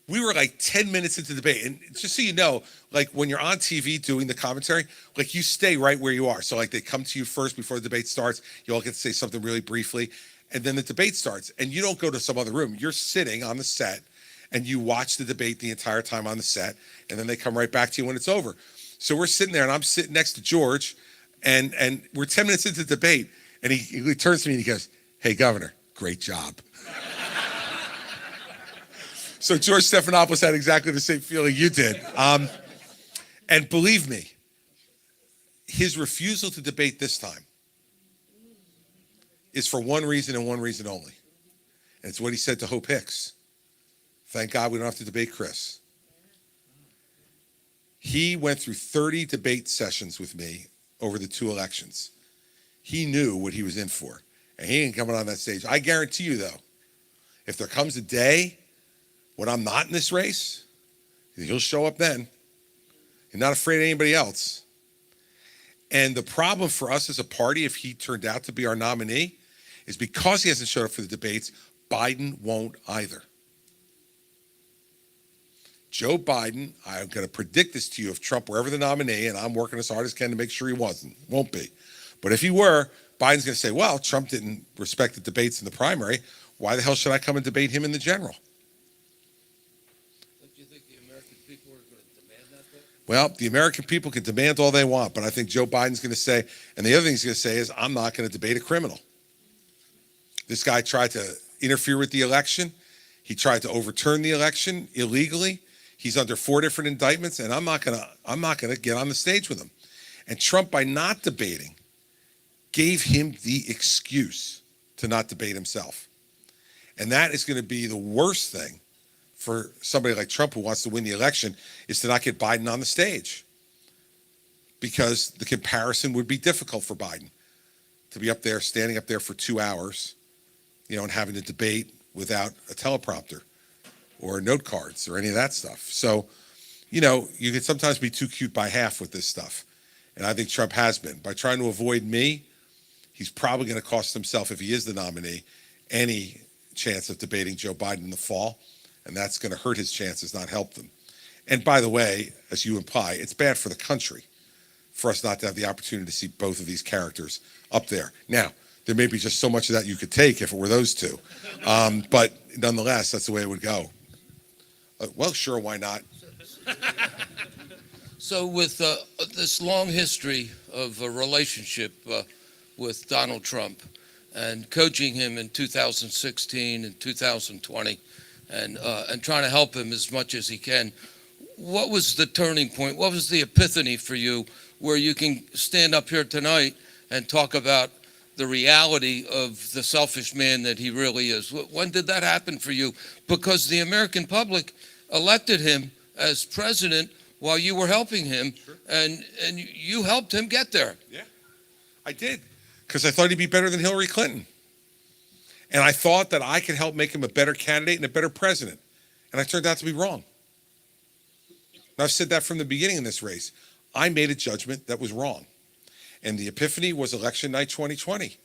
We were like 10 minutes into the debate. And just so you know, like when you're on TV doing the commentary, like you stay right where you are. So like they come to you first before the debate starts. You all get to say something really briefly. And then the debate starts. And you don't go to some other room. You're sitting on the set and you watch the debate the entire time on the set. And then they come right back to you when it's over. So we're sitting there and I'm sitting next to George and we're 10 minutes into the debate. And he turns to me and he goes, hey, Governor, great job. So George Stephanopoulos had exactly the same feeling you did. And believe me, his refusal to debate this time is for one reason and one reason only. And it's what he said to Hope Hicks. Thank God we don't have to debate Chris. He went through 30 debate sessions with me over the 2 elections. He knew what he was in for. And he ain't coming on that stage. I guarantee you, though, if there comes a day when I'm not in this race, he'll show up then. He's not afraid of anybody else. And the problem for us as a party, if he turned out to be our nominee, is because he hasn't showed up for the debates, Biden won't either. Joe Biden, I'm going to predict this to you, if Trump were ever the nominee, and I'm working as hard as I can to make sure he won't be. But if he were, Biden's going to say, well, Trump didn't respect the debates in the primary. Why the hell should I come and debate him in the general? Don't you think the American people are going to demand that, though? Well, the American people can demand all they want, but I think Joe Biden's going to say, and the other thing he's going to say is, I'm not going to debate a criminal. This guy tried to interfere with the election. He tried to overturn the election illegally. He's under 4 different indictments, and I'm not going to get on the stage with him. And Trump, by not debating, gave him the excuse to not debate himself. And that is going to be the worst thing for somebody like Trump who wants to win the election, is to not get Biden on the stage. Because the comparison would be difficult for Biden to be up there, standing up there for 2 hours, and having to debate without a teleprompter or note cards or any of that stuff. So, you can sometimes be too cute by half with this stuff. And I think Trump has been. By trying to avoid me, he's probably going to cost himself, if he is the nominee, any chance of debating Joe Biden in the fall. And that's going to hurt his chances, not help them. And by the way, as you imply, it's bad for the country for us not to have the opportunity to see both of these characters up there. Now, there may be just so much of that you could take if it were those two. But nonetheless, that's the way it would go. Well, sure, why not? So with this long history of a relationship with Donald Trump and coaching him in 2016 and 2020 and trying to help him as much as he can, what was the turning point? What was the epiphany for you where you can stand up here tonight and talk about the reality of the selfish man that he really is? When did that happen for you? Because the American public elected him as president while you were helping him, sure. and you helped him get there. Yeah, I did, because I thought he'd be better than Hillary Clinton. And I thought that I could help make him a better candidate and a better president. And I turned out to be wrong. And I've said that from the beginning in this race. I made a judgment that was wrong. And the epiphany was election night 2020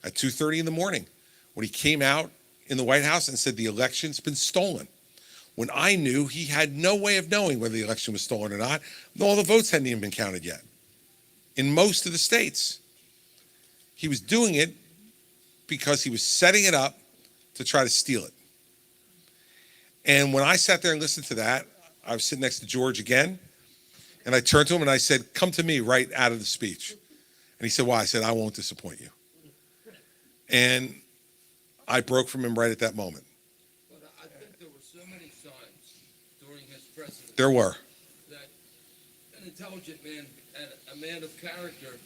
at 2:30 in the morning when he came out in the White House and said the election's been stolen. When I knew he had no way of knowing whether the election was stolen or not, all the votes hadn't even been counted yet in most of the states. He was doing it because he was setting it up to try to steal it. And when I sat there and listened to that, I was sitting next to George again, and I turned to him and I said, "Come to me right out of the speech." And he said, "Why?" I said, "I won't disappoint you." And I broke from him right at that moment. But I think there were so many signs during his presidency. There were. That an intelligent man and a man of character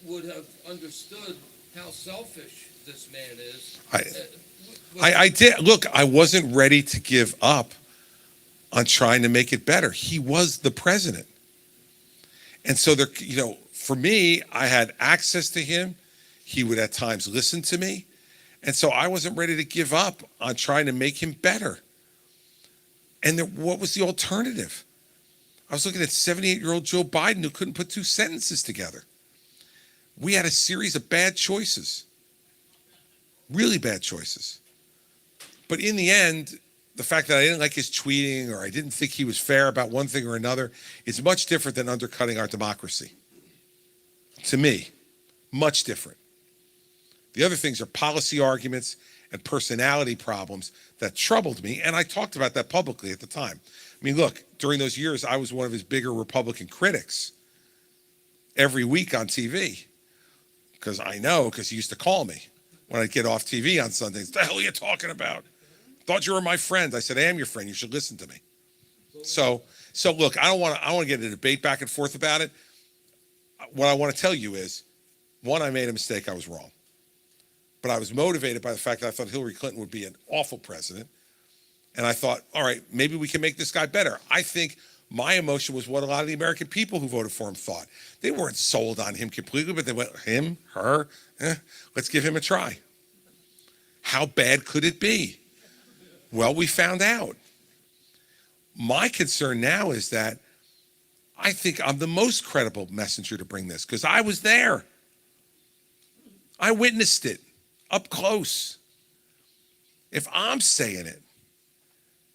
would have understood how selfish this man is. I did. Look, I wasn't ready to give up on trying to make it better. He was the president. And so there, for me, I had access to him. He would at times listen to me. And so I wasn't ready to give up on trying to make him better. And what was the alternative? I was looking at 78-year-old Joe Biden who couldn't put two sentences together. We had a series of bad choices, really bad choices. But in the end, the fact that I didn't like his tweeting or I didn't think he was fair about one thing or another is much different than undercutting our democracy. To me, much different. The other things are policy arguments and personality problems that troubled me, and I talked about that publicly at the time. I mean, look, during those years, I was one of his bigger Republican critics every week on TV, because he used to call me when I'd get off TV on Sundays. "What the hell are you talking about? Thought you were my friend." I said, "I am your friend. You should listen to me." So look, I don't want to get in a debate back and forth about it. What I want to tell you is, one, I made a mistake. I was wrong. But I was motivated by the fact that I thought Hillary Clinton would be an awful president. And I thought, all right, maybe we can make this guy better. I think my emotion was what a lot of the American people who voted for him thought. They weren't sold on him completely, but they went, him, her, let's give him a try. How bad could it be? Well, we found out. My concern now is that I think I'm the most credible messenger to bring this because I was there. I witnessed it up close. If I'm saying it,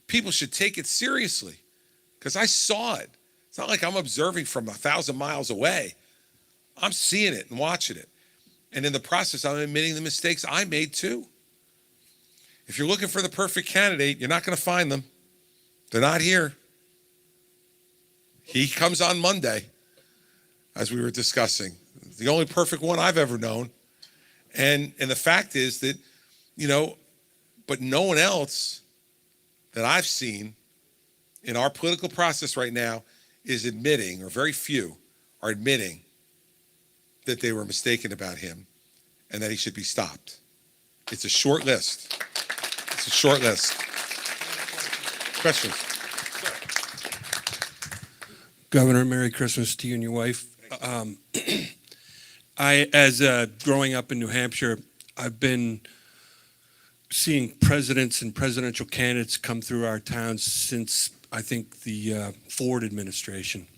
people should take it seriously because I saw it. It's not like I'm observing from 1,000 miles away. I'm seeing it and watching it. And in the process, I'm admitting the mistakes I made too. If you're looking for the perfect candidate, you're not going to find them. They're not here. He comes on Monday, as we were discussing. The only perfect one I've ever known. And the fact is that, but no one else that I've seen in our political process right now is admitting, or very few are admitting, that they were mistaken about him and that he should be stopped. It's a short list. It's a short list. Questions? Governor, Merry Christmas to you and your wife. Growing up in New Hampshire, I've been seeing presidents and presidential candidates come through our towns since, I think, the Ford administration.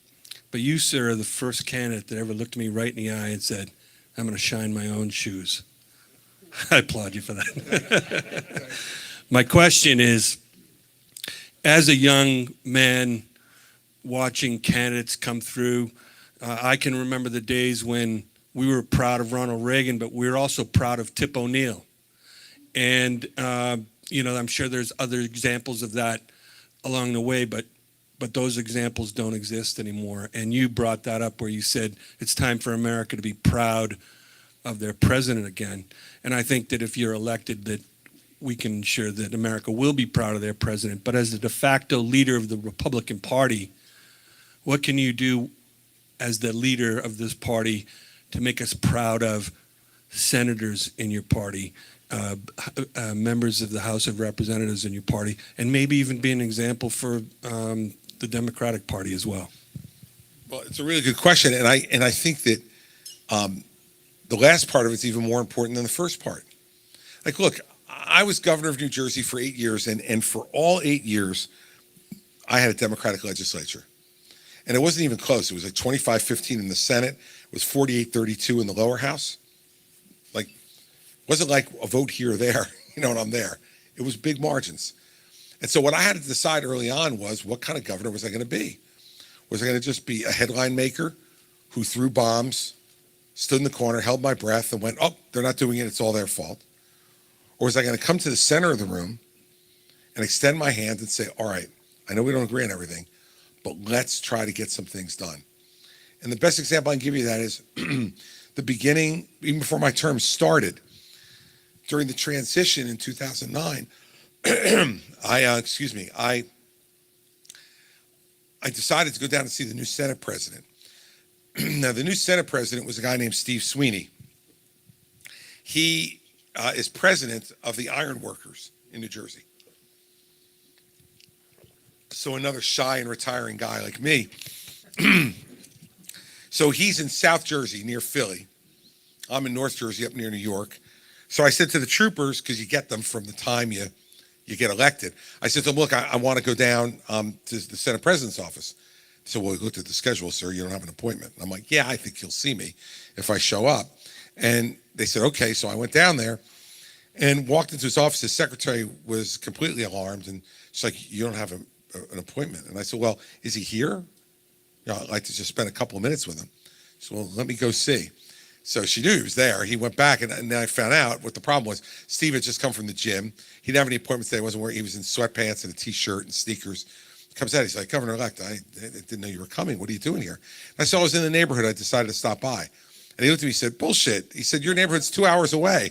But you, sir, are the first candidate that ever looked me right in the eye and said, "I'm going to shine my own shoes." I applaud you for that. My question is, as a young man watching candidates come through, I can remember the days when we were proud of Ronald Reagan, but we were also proud of Tip O'Neill. And, I'm sure there's other examples of that along the way, but those examples don't exist anymore. And you brought that up where you said it's time for America to be proud of their president again. And I think that if you're elected, that we can ensure that America will be proud of their president. But as the de facto leader of the Republican Party, what can you do as the leader of this party to make us proud of senators in your party, members of the House of Representatives in your party, and maybe even be an example for the Democratic Party as well? Well, it's a really good question, and I think that the last part of it's even more important than the first part. Like, look, I was governor of New Jersey for 8 years, and for all 8 years, I had a Democratic legislature. And it wasn't even close. It was like 25-15 in the Senate. It was 48-32 in the lower house. Like, wasn't like a vote here or there, you know, and I'm there. It was big margins. And so what I had to decide early on was, what kind of governor was I going to be? Was I going to just be a headline maker who threw bombs, stood in the corner, held my breath, and went, oh, they're not doing it, it's all their fault? Or was I going to come to the center of the room and extend my hand and say, all right, I know we don't agree on everything, but let's try to get some things done. And the best example I can give you of that is the beginning, even before my term started, during the transition in 2009, I decided to go down and see the new Senate president. Now, the new Senate president was a guy named Steve Sweeney. He is president of the iron workers in New Jersey. So another shy and retiring guy like me. So he's in South Jersey near Philly. I'm in North Jersey up near New York. So I said to the troopers, because you get them from the time you get elected, I said to them, look, I want to go down to the Senate president's office. So, well, we looked at the schedule, sir, you don't have an appointment. I'm like, yeah, I think you'll see me if I show up. And they said, okay. So I went down there and walked into his office. His secretary was completely alarmed. And she's like, you don't have an appointment. And I said, well, is he here? You know, I'd like to just spend a couple of minutes with him. So, well, let me go see. So she knew he was there. He went back, and then I found out what the problem was. Steve had just come from the gym. He didn't have any appointments today. He was in sweatpants and a T-shirt and sneakers. He comes out. He's like, Governor-elect, I didn't know you were coming. What are you doing here? And I saw I was in the neighborhood. I decided to stop by. And he looked at me and said, bullshit. He said, your neighborhood's 2 hours away.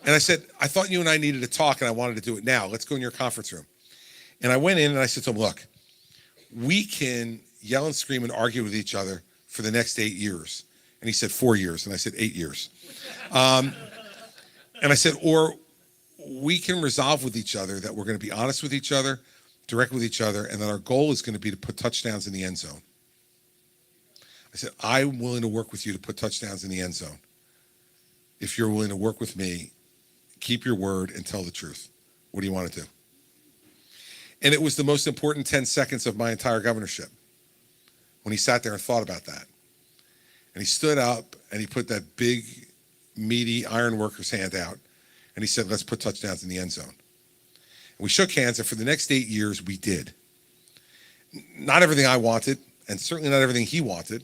And I said, I thought you and I needed to talk, and I wanted to do it now. Let's go in your conference room. And I went in, and I said to him, look, we can yell and scream and argue with each other for the next 8 years. And he said 4 years, and I said 8 years. And I said, or we can resolve with each other that we're going to be honest with each other, direct with each other, and that our goal is going to be to put touchdowns in the end zone. I said, I'm willing to work with you to put touchdowns in the end zone. If you're willing to work with me, keep your word and tell the truth. What do you want to do? And it was the most important 10 seconds of my entire governorship when he sat there and thought about that. And he stood up and he put that big, meaty iron worker's hand out and he said, let's put touchdowns in the end zone. And we shook hands, and for the next 8 years, we did. Not everything I wanted, and certainly not everything he wanted,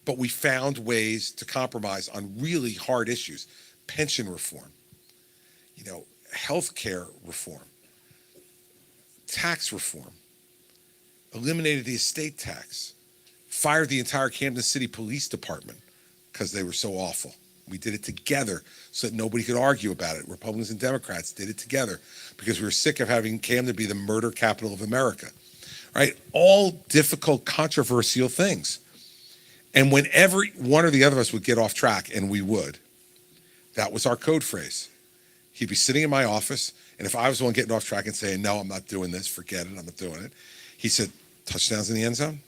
but we found ways to compromise on really hard issues. Pension reform, health care reform, tax reform, eliminated the estate tax, fired the entire Camden City Police Department because they were so awful. We did it together so that nobody could argue about it. Republicans and Democrats did it together because we were sick of having Camden be the murder capital of America. Right? All difficult, controversial things. And whenever one or the other of us would get off track, and we would, that was our code phrase. He'd be sitting in my office, and if I was the one getting off track and saying, no, I'm not doing this, forget it, I'm not doing it, he said, touchdowns in the end zone?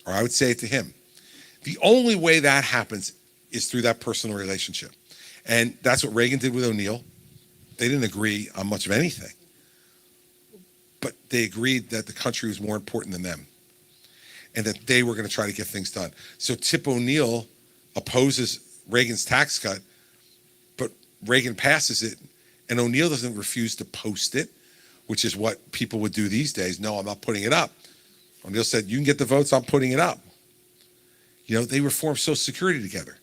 Or I would say it to him. The only way that happens is through that personal relationship. And that's what Reagan did with O'Neill. They didn't agree on much of anything. But they agreed that the country was more important than them and that they were going to try to get things done. So Tip O'Neill opposes Reagan's tax cut, but Reagan passes it, and O'Neill doesn't refuse to post it, which is what people would do these days. No, I'm not putting it up. O'Neill said, you can get the votes, I'm putting it up. They reformed Social Security together.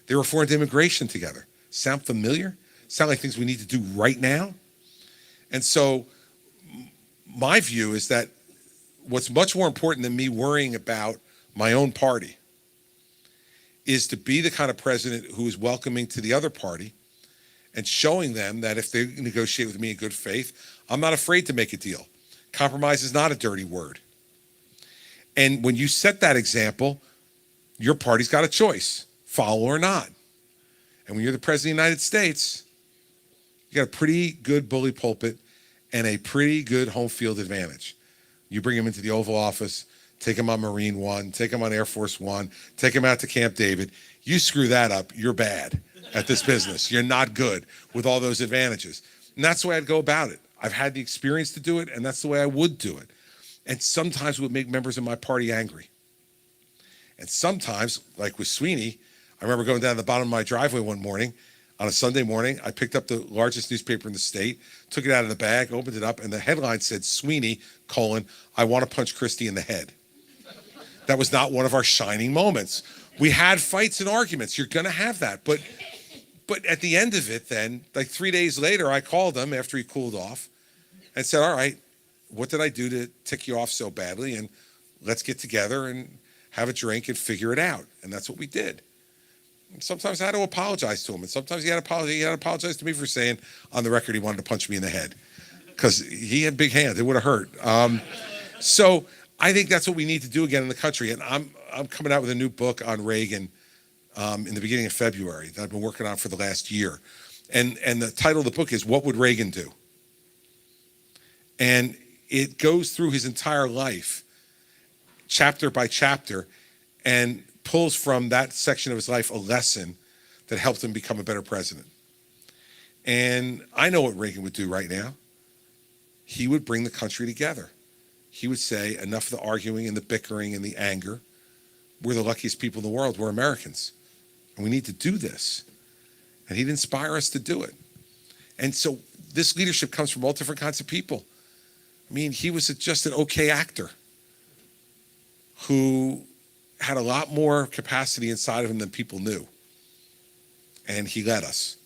They reformed immigration together. Sound familiar? Sound like things we need to do right now? And so my view is that what's much more important than me worrying about my own party is to be the kind of president who is welcoming to the other party and showing them that if they negotiate with me in good faith, I'm not afraid to make a deal. Compromise is not a dirty word. And when you set that example, your party's got a choice, follow or not. And when you're the president of the United States, you got a pretty good bully pulpit and a pretty good home field advantage. You bring them into the Oval Office, take them on Marine One, take them on Air Force One, take them out to Camp David. You screw that up, you're bad at this business. You're not good with all those advantages. And that's the way I'd go about it. I've had the experience to do it, and that's the way I would do it. And sometimes it would make members of my party angry. And sometimes, like with Sweeney, I remember going down the bottom of my driveway one morning, on a Sunday morning, I picked up the largest newspaper in the state, took it out of the bag, opened it up, and the headline said, Sweeney, I want to punch Christie in the head. That was not one of our shining moments. We had fights and arguments. You're going to have that. But at the end of it then, like 3 days later, I called him after he cooled off and said, all right, what did I do to tick you off so badly? And let's get together and have a drink and figure it out. And that's what we did. And sometimes I had to apologize to him. And sometimes he had to apologize to me for saying on the record he wanted to punch me in the head. Because he had big hands. It would have hurt. So I think that's what we need to do again in the country. And I'm coming out with a new book on Reagan in the beginning of February that I've been working on for the last year. And the title of the book is What Would Reagan Do? And it goes through his entire life, chapter by chapter, and pulls from that section of his life a lesson that helped him become a better president. And I know what Reagan would do right now. He would bring the country together. He would say, enough of the arguing and the bickering and the anger. We're the luckiest people in the world. We're Americans. And we need to do this. And he'd inspire us to do it. And so this leadership comes from all different kinds of people. I mean, he was just an okay actor who had a lot more capacity inside of him than people knew. And he led us.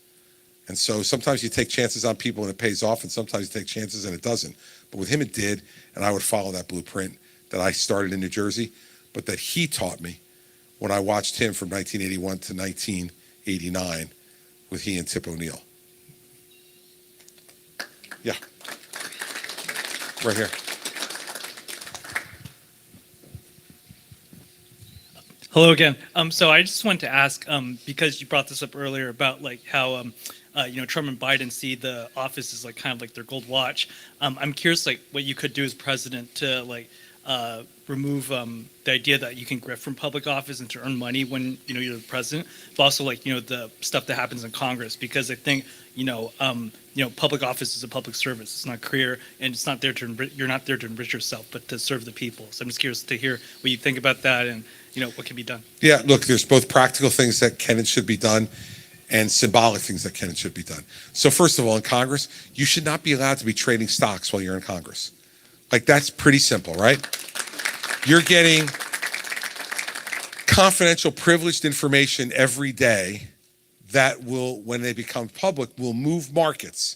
And so sometimes you take chances on people and it pays off, and sometimes you take chances and it doesn't. But with him it did, and I would follow that blueprint that I started in New Jersey, but that he taught me when I watched him from 1981 to 1989 with he and Tip O'Neill. Yeah. Right here. Hello again. So I just wanted to ask, because you brought this up earlier about like how Trump and Biden see the office as like kind of like their gold watch. I'm curious like what you could do as president to like remove the idea that you can grift from public office and to earn money when you're the president, but also like the stuff that happens in Congress, because I think public office is a public service. It's not career, and it's not there to you're not there to enrich yourself, but to serve the people. So I'm just curious to hear what you think about that and what can be done. Yeah, look, there's both practical things that can and should be done and symbolic things that can and should be done. So first of all, in Congress, you should not be allowed to be trading stocks while you're in Congress. Like, that's pretty simple, right? You're getting confidential, privileged information every day that will, when they become public, will move markets.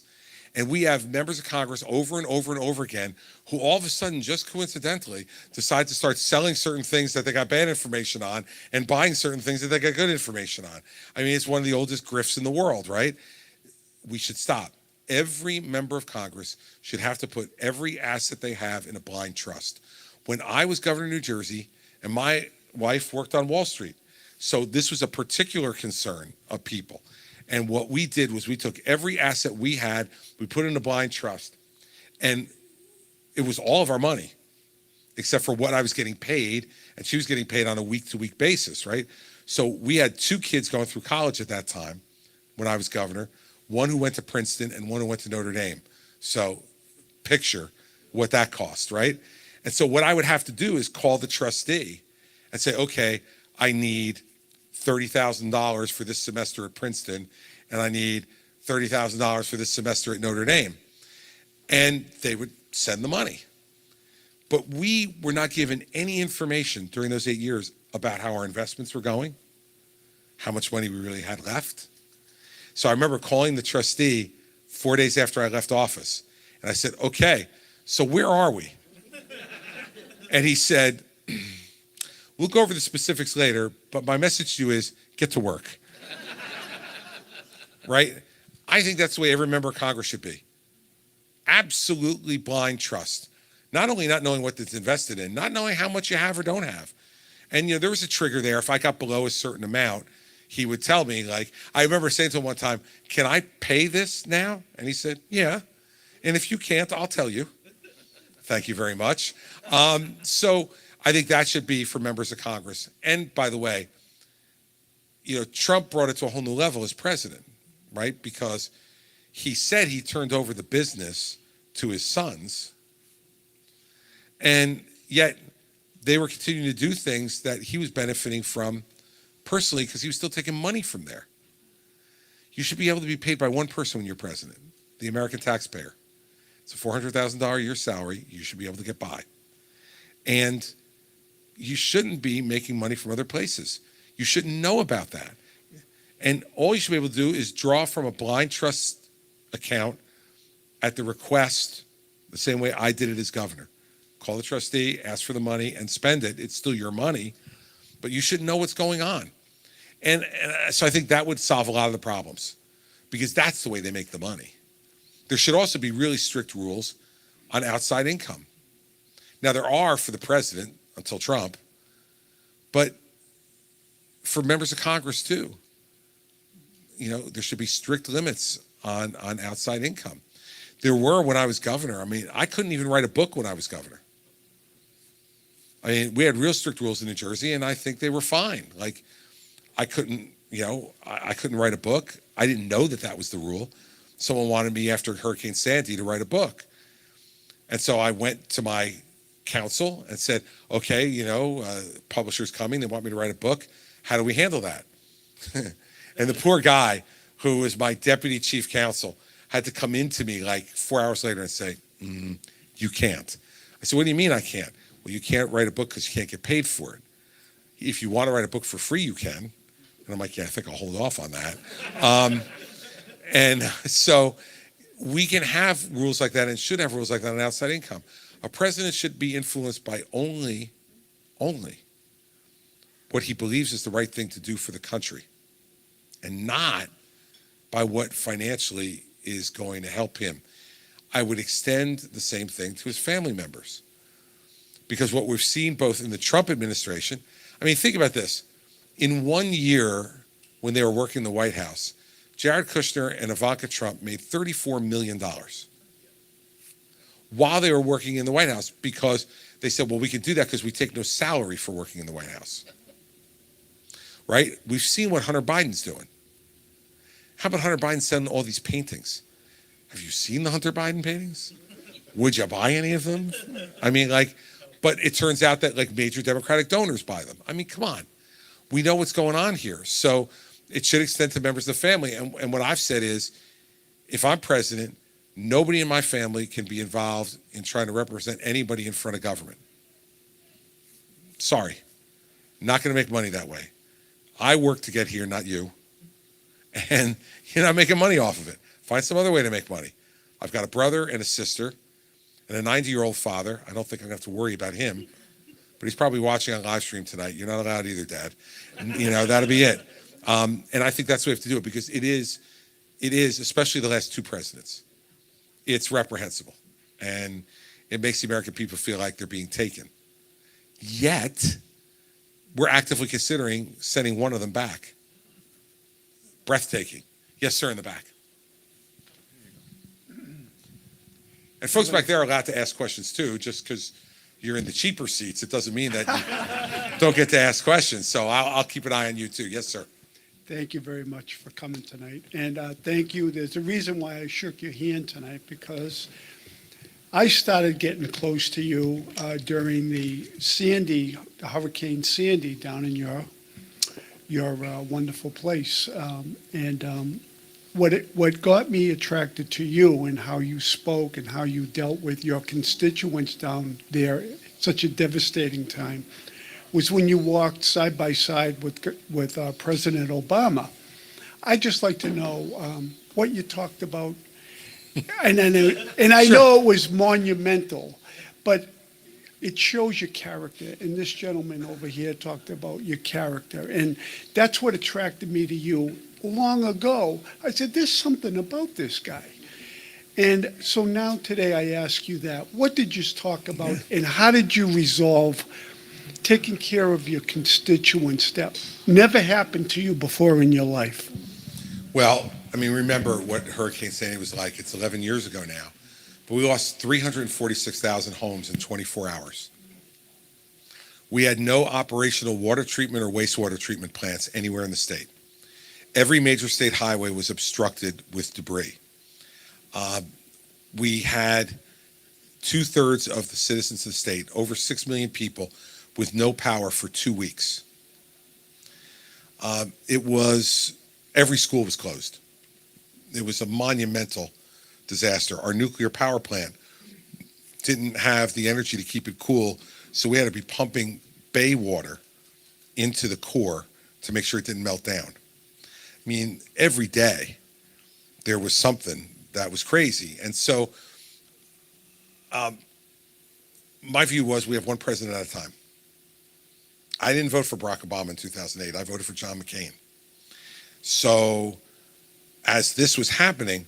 And we have members of Congress over and over and over again who all of a sudden, just coincidentally, decide to start selling certain things that they got bad information on and buying certain things that they got good information on. I mean, it's one of the oldest grifts in the world, right? We should stop. Every member of Congress should have to put every asset they have in a blind trust. When I was governor of New Jersey, and my wife worked on Wall Street, so this was a particular concern of people. And what we did was we took every asset we had, we put it in a blind trust, and it was all of our money, except for what I was getting paid, and she was getting paid on a week-to-week basis, right? So we had 2 kids going through college at that time when I was governor, one who went to Princeton and one who went to Notre Dame. So picture what that cost, right? And so what I would have to do is call the trustee and say, okay, I need $30,000 for this semester at Princeton, and I need $30,000 for this semester at Notre Dame. And they would send the money. But we were not given any information during those 8 years about how our investments were going, how much money we really had left. So I remember calling the trustee 4 days after I left office, and I said, okay, so where are we? And he said, we'll go over the specifics later, but my message to you is get to work. Right? I think that's the way every member of Congress should be. Absolutely blind trust. Not only not knowing what it's invested in, not knowing how much you have or don't have. And there was a trigger there. If I got below a certain amount, he would tell me, like, I remember saying to him one time, can I pay this now? And he said, yeah. And if you can't, I'll tell you. Thank you very much. So I think that should be for members of Congress. And by the way, Trump brought it to a whole new level as president, right? Because he said he turned over the business to his sons. And yet they were continuing to do things that he was benefiting from personally because he was still taking money from there. You should be able to be paid by one person when you're president, the American taxpayer. It's a $400,000 a year salary. You should be able to get by. And you shouldn't be making money from other places. You shouldn't know about that. And all you should be able to do is draw from a blind trust account at the request, the same way I did it as governor. Call the trustee, ask for the money, and spend it. It's still your money, but you should know what's going on. And so I think that would solve a lot of the problems, because that's the way they make the money. There should also be really strict rules on outside income. Now, there are for the president until Trump, but for members of Congress too. You know, there should be strict limits on outside income. There were when I was governor. I mean, I couldn't even write a book when I was governor. I mean, we had real strict rules in New Jersey, and I think they were fine. Like, I couldn't, I couldn't write a book. I didn't know that that was the rule. Someone wanted me after Hurricane Sandy to write a book. And so I went to my counsel and said, okay, publisher's coming. They want me to write a book. How do we handle that? And the poor guy, who was my deputy chief counsel, had to come into me like 4 hours later and say, you can't. I said, what do you mean I can't? Well, you can't write a book because you can't get paid for it. If you want to write a book for free, you can. And I'm like, yeah, I think I'll hold off on that. And so we can have rules like that and should have rules like that on outside income. A president should be influenced by only what he believes is the right thing to do for the country, and not by what financially is going to help him. I would extend the same thing to his family members, because what we've seen both in the Trump administration, I mean, think about this. In 1 year, when they were working in the White House, Jared Kushner and Ivanka Trump made $34 million while they were working in the White House, because they said, well, we can do that because we take no salary for working in the White House. Right? We've seen what Hunter Biden's doing. How about Hunter Biden sending all these paintings? Have you seen the Hunter Biden paintings? Would you buy any of them? I mean, but it turns out that major Democratic donors buy them. I mean, come on. We know what's going on here. So it should extend to members of the family. And what I've said is, if I'm president, nobody in my family can be involved in trying to represent anybody in front of government. Sorry. Not going to make money that way. I work to get here, not you. And you're not making money off of it. Find some other way to make money. I've got a brother and a sister and a 90-year-old father. I don't think I'm going to have to worry about him, but he's probably watching on live stream tonight. You're not allowed either, Dad. And, that'll be it. And I think that's the way we have to do it, because it is, especially the last two presidents, it's reprehensible. And it makes the American people feel like they're being taken. Yet, we're actively considering sending one of them back. Breathtaking. Yes, sir, in the back. And folks back there are allowed to ask questions too. Just because you're in the cheaper seats, it doesn't mean that you don't get to ask questions. So I'll keep an eye on you too. Yes, sir. Thank you very much for coming tonight. And thank you. There's a reason why I shook your hand tonight, because I started getting close to you during the Hurricane Sandy down in your wonderful place. What got me attracted to you and how you spoke and how you dealt with your constituents down there, such a devastating time, was when you walked side by side with President Obama. I'd just like to know what you talked about. And I know it was monumental, but it shows your character. And this gentleman over here talked about your character. And that's what attracted me to you long ago. I said, there's something about this guy. And so now today I ask you that. What did you talk about, and how did you resolve taking care of your constituents that never happened to you before in your life? Well, I mean, remember what Hurricane Sandy was like. It's 11 years ago now. But we lost 346,000 homes in 24 hours. We had no operational water treatment or wastewater treatment plants anywhere in the state. Every major state highway was obstructed with debris. We had 2/3 of the citizens of the state, over 6 million people, with no power for 2 weeks. Every school was closed. It was a monumental disaster. Our nuclear power plant didn't have the energy to keep it cool, so we had to be pumping bay water into the core to make sure it didn't melt down. I mean, every day there was something that was crazy. And so my view was we have one president at a time. I didn't vote for Barack Obama in 2008. I voted for John McCain. So as this was happening,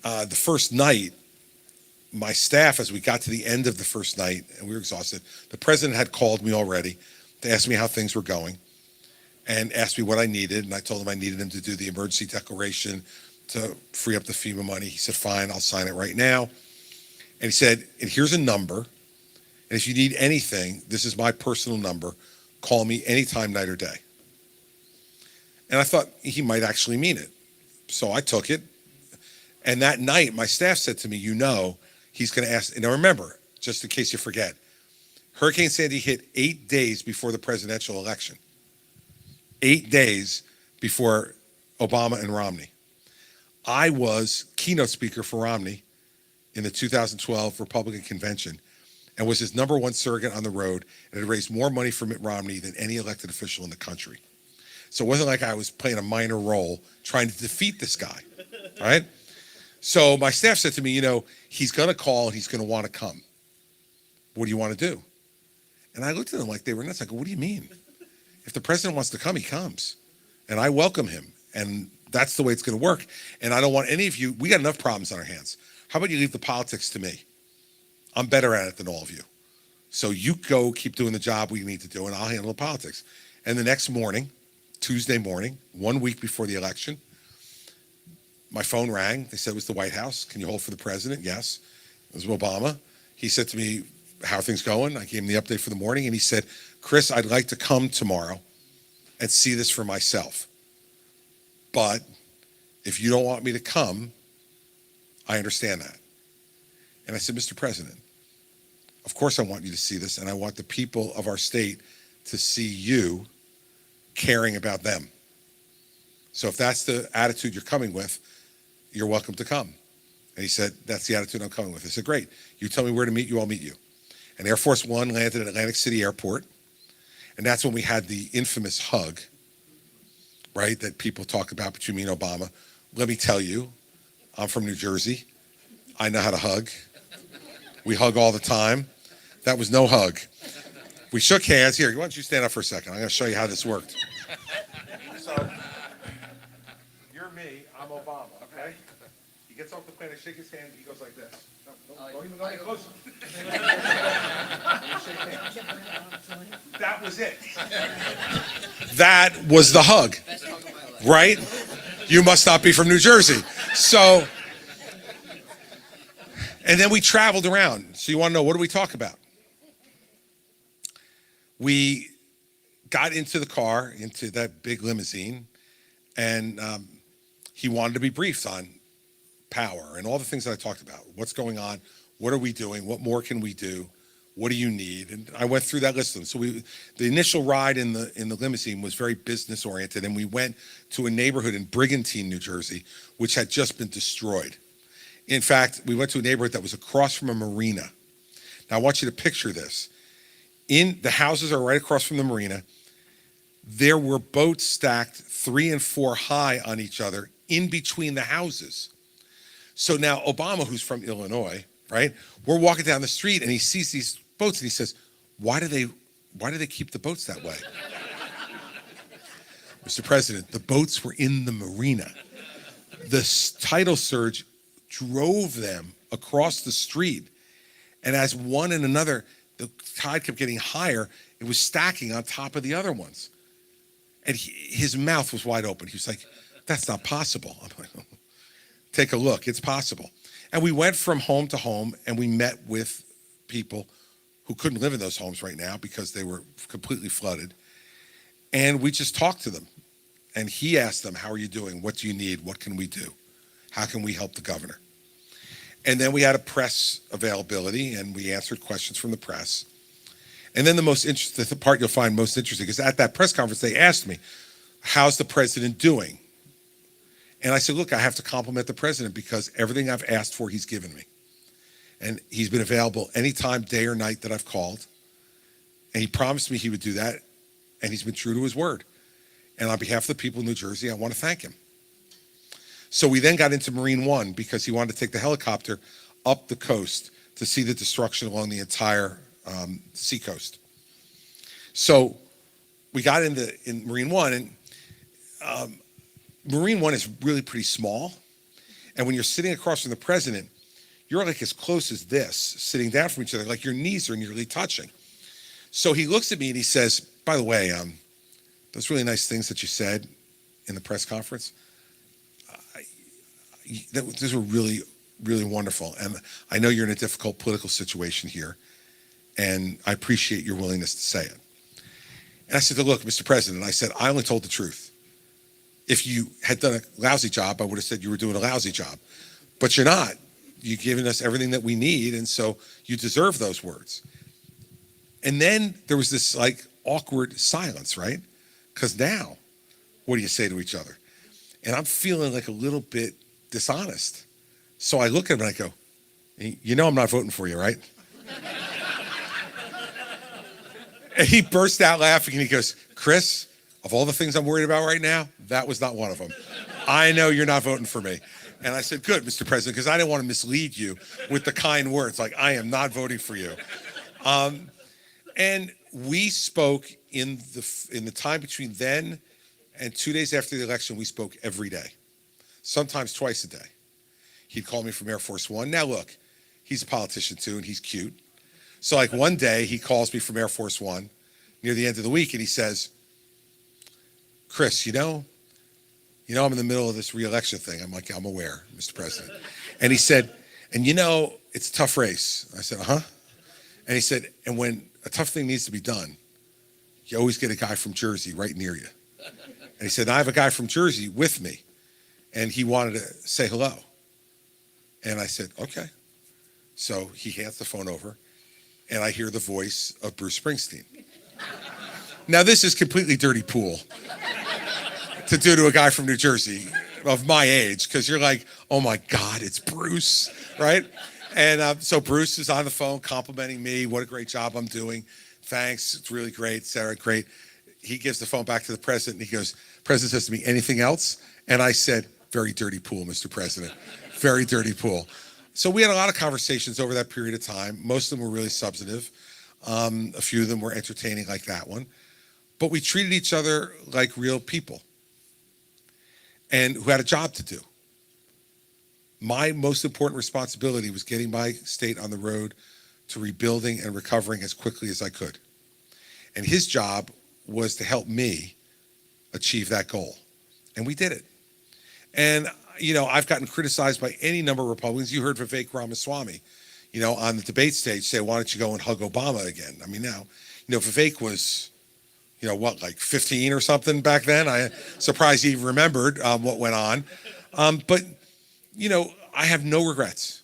the first night, my staff, as we got to the end of the first night, and we were exhausted, the president had called me already to ask me how things were going and asked me what I needed. And I told him I needed him to do the emergency declaration to free up the FEMA money. He said, fine, I'll sign it right now. And he said, and here's a number. And if you need anything, this is my personal number. Call me anytime, night or day. And I thought he might actually mean it. So I took it. And that night, my staff said to me, he's going to ask. Now remember, just in case you forget, Hurricane Sandy hit 8 days before the presidential election. 8 days before Obama and Romney. I was keynote speaker for Romney in the 2012 Republican convention and was his number one surrogate on the road and had raised more money for Mitt Romney than any elected official in the country. So it wasn't like I was playing a minor role trying to defeat this guy, right? So my staff said to me, he's going to call and he's going to want to come. What do you want to do? And I looked at them like they were nuts. I go, what do you mean? If the president wants to come, he comes. And I welcome him. And that's the way it's going to work. And I don't want any of you, we got enough problems on our hands. How about you leave the politics to me? I'm better at it than all of you. So you go keep doing the job we need to do, and I'll handle the politics. And the next morning, Tuesday morning, 1 week before the election, my phone rang. They said it was the White House. Can you hold for the president? Yes. It was Obama. He said to me, how are things going? I gave him the update for the morning, and he said, Chris, I'd like to come tomorrow and see this for myself. But if you don't want me to come, I understand that. And I said, Mr. President, of course I want you to see this, and I want the people of our state to see you caring about them. So if that's the attitude you're coming with, you're welcome to come. And he said, that's the attitude I'm coming with. I said, great. You tell me where to meet you, I'll meet you. And Air Force One landed at Atlantic City Airport. And that's when we had the infamous hug, right, that people talk about between me and Obama. Let me tell you, I'm from New Jersey. I know how to hug. We hug all the time. That was no hug. We shook hands. Here, why don't you stand up for a second? I'm going to show you how this worked. So, you're me, I'm Obama, okay? He gets off the plane, I shake his hand, he goes like this. Don't even go any closer. That was it. That was the hug, right? You must not be from New Jersey. So, and then we traveled around. So you want to know, what do we talk about? We got into the car, into that big limousine, and he wanted to be briefed on power and all the things that I talked about. What's going on? What are we doing? What more can we do? What do you need? And I went through that list of them. So the initial ride in the limousine was very business oriented, and we went to a neighborhood in Brigantine, New Jersey, which had just been destroyed. In fact, we went to a neighborhood that was across from a marina. Now I want you to picture this. The houses are right across from the marina. There were boats stacked 3 and 4 high on each other in between the houses. So now Obama, who's from Illinois, right? We're walking down the street and he sees these boats and he says, why do they keep the boats that way? Mr. President, the boats were in the marina. The tidal surge drove them across the street. And as one and another, the tide kept getting higher, it was stacking on top of the other ones. And his mouth was wide open. He was like, that's not possible. I'm like, take a look, it's possible. And we went from home to home and we met with people who couldn't live in those homes right now because they were completely flooded. And we just talked to them. And he asked them, how are you doing? What do you need? What can we do? How can we help the governor? And then we had a press availability, and we answered questions from the press. And then the part you'll find most interesting is at that press conference, they asked me, how's the president doing? And I said, look, I have to compliment the president because everything I've asked for, he's given me. And he's been available anytime, day or night that I've called. And he promised me he would do that. And he's been true to his word. And on behalf of the people of New Jersey, I want to thank him. So we then got into Marine One because he wanted to take the helicopter up the coast to see the destruction along the entire seacoast. So we got in Marine One, and Marine One is really pretty small. And when you're sitting across from the president, you're like as close as this, sitting down from each other, like your knees are nearly touching. So he looks at me and he says, by the way, those really nice things that you said in the press conference, those were really, really wonderful. And I know you're in a difficult political situation here, and I appreciate your willingness to say it. And I said, look, Mr. President, I said, I only told the truth. If you had done a lousy job, I would have said you were doing a lousy job. But you're not. You've given us everything that we need, and so you deserve those words. And then there was this like awkward silence, right? Because now, what do you say to each other? And I'm feeling like a little bit dishonest. So I look at him and I go, you know I'm not voting for you, right? And he burst out laughing and he goes, Chris, of all the things I'm worried about right now, that was not one of them. I know you're not voting for me. And I said, good, Mr. President, because I didn't want to mislead you with the kind words, like I am not voting for you. And we spoke in the time between then and 2 days after the election, we spoke every day. Sometimes twice a day. He'd call me from Air Force One. Now look, he's a politician too, and he's cute. So like one day he calls me from Air Force One near the end of the week, and he says, Chris, you know I'm in the middle of this re-election thing. I'm like, I'm aware, Mr. President. And he said, and you know, it's a tough race. I said, uh-huh. And he said, and when a tough thing needs to be done, you always get a guy from Jersey right near you. And he said, I have a guy from Jersey with me. And he wanted to say hello. And I said, okay. So he hands the phone over, and I hear the voice of Bruce Springsteen. Now, this is completely dirty pool to do to a guy from New Jersey of my age, because you're like, oh my God, it's Bruce, right? And so Bruce is on the phone complimenting me, what a great job I'm doing. Thanks, it's really great, Sarah, great. He gives the phone back to the president, and he goes, President says to me, anything else? And I said, very dirty pool, Mr. President. Very dirty pool. So we had a lot of conversations over that period of time. Most of them were really substantive. A few of them were entertaining, like that one. But we treated each other like real people and who had a job to do. My most important responsibility was getting my state on the road to rebuilding and recovering as quickly as I could. And his job was to help me achieve that goal. And we did it. And, you know, I've gotten criticized by any number of Republicans. You heard Vivek Ramaswamy, you know, on the debate stage say, why don't you go and hug Obama again? I mean, now, you know, Vivek was, you know, what, like 15 or something back then? I'm surprised he even remembered what went on. But, you know, I have no regrets.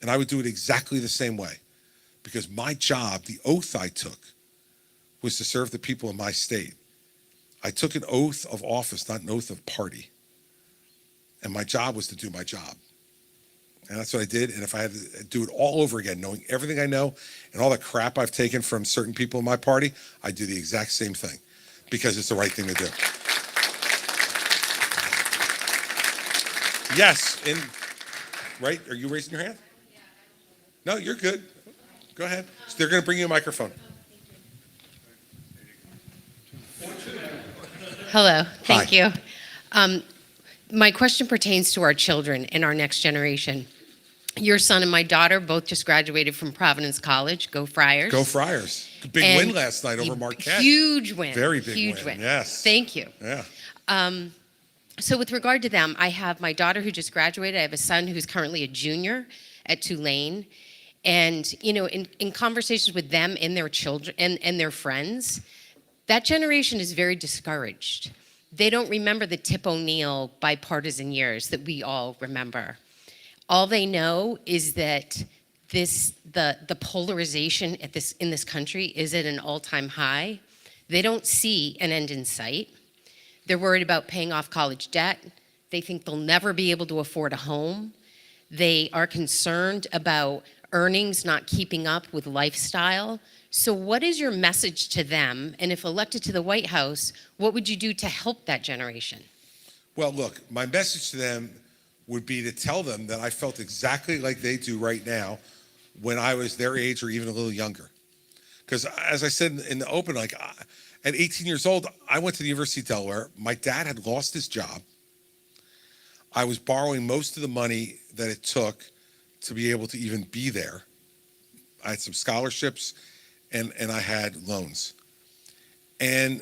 And I would do it exactly the same way. Because my job, the oath I took, was to serve the people of my state. I took an oath of office, not an oath of party. And my job was to do my job. And that's what I did. And if I had to do it all over again, knowing everything I know and all the crap I've taken from certain people in my party, I'd do the exact same thing because it's the right thing to do. Yes. Right? Are you raising your hand? No, you're good. Go ahead. So they're going to bring you a microphone. Hello. Thank Hi. you. My question pertains to our children and our next generation. Your son and my daughter both just graduated from Providence College. Go Friars. Go Friars. Big And win last night over Marquette. Huge win. Very big Huge win. Yes. Thank you. Yeah. So with regard to them, I have my daughter who just graduated. I have a son who's currently a junior at Tulane. And, you know, in conversations with them and their children and their friends, that generation is very discouraged. They don't remember the Tip O'Neill bipartisan years that we all remember. All they know is that the polarization in this country is at an all-time high. They don't see an end in sight. They're worried about paying off college debt. They think they'll never be able to afford a home. They are concerned about earnings not keeping up with lifestyle. So what is your message to them? And if elected to the White House, what would you do to help that generation? Well, look, my message to them would be to tell them that I felt exactly like they do right now when I was their age or even a little younger. Because as I said in the open, like at 18 years old, I went to the University of Delaware. My dad had lost his job. I was borrowing most of the money that it took to be able to even be there. I had some scholarships and I had loans. And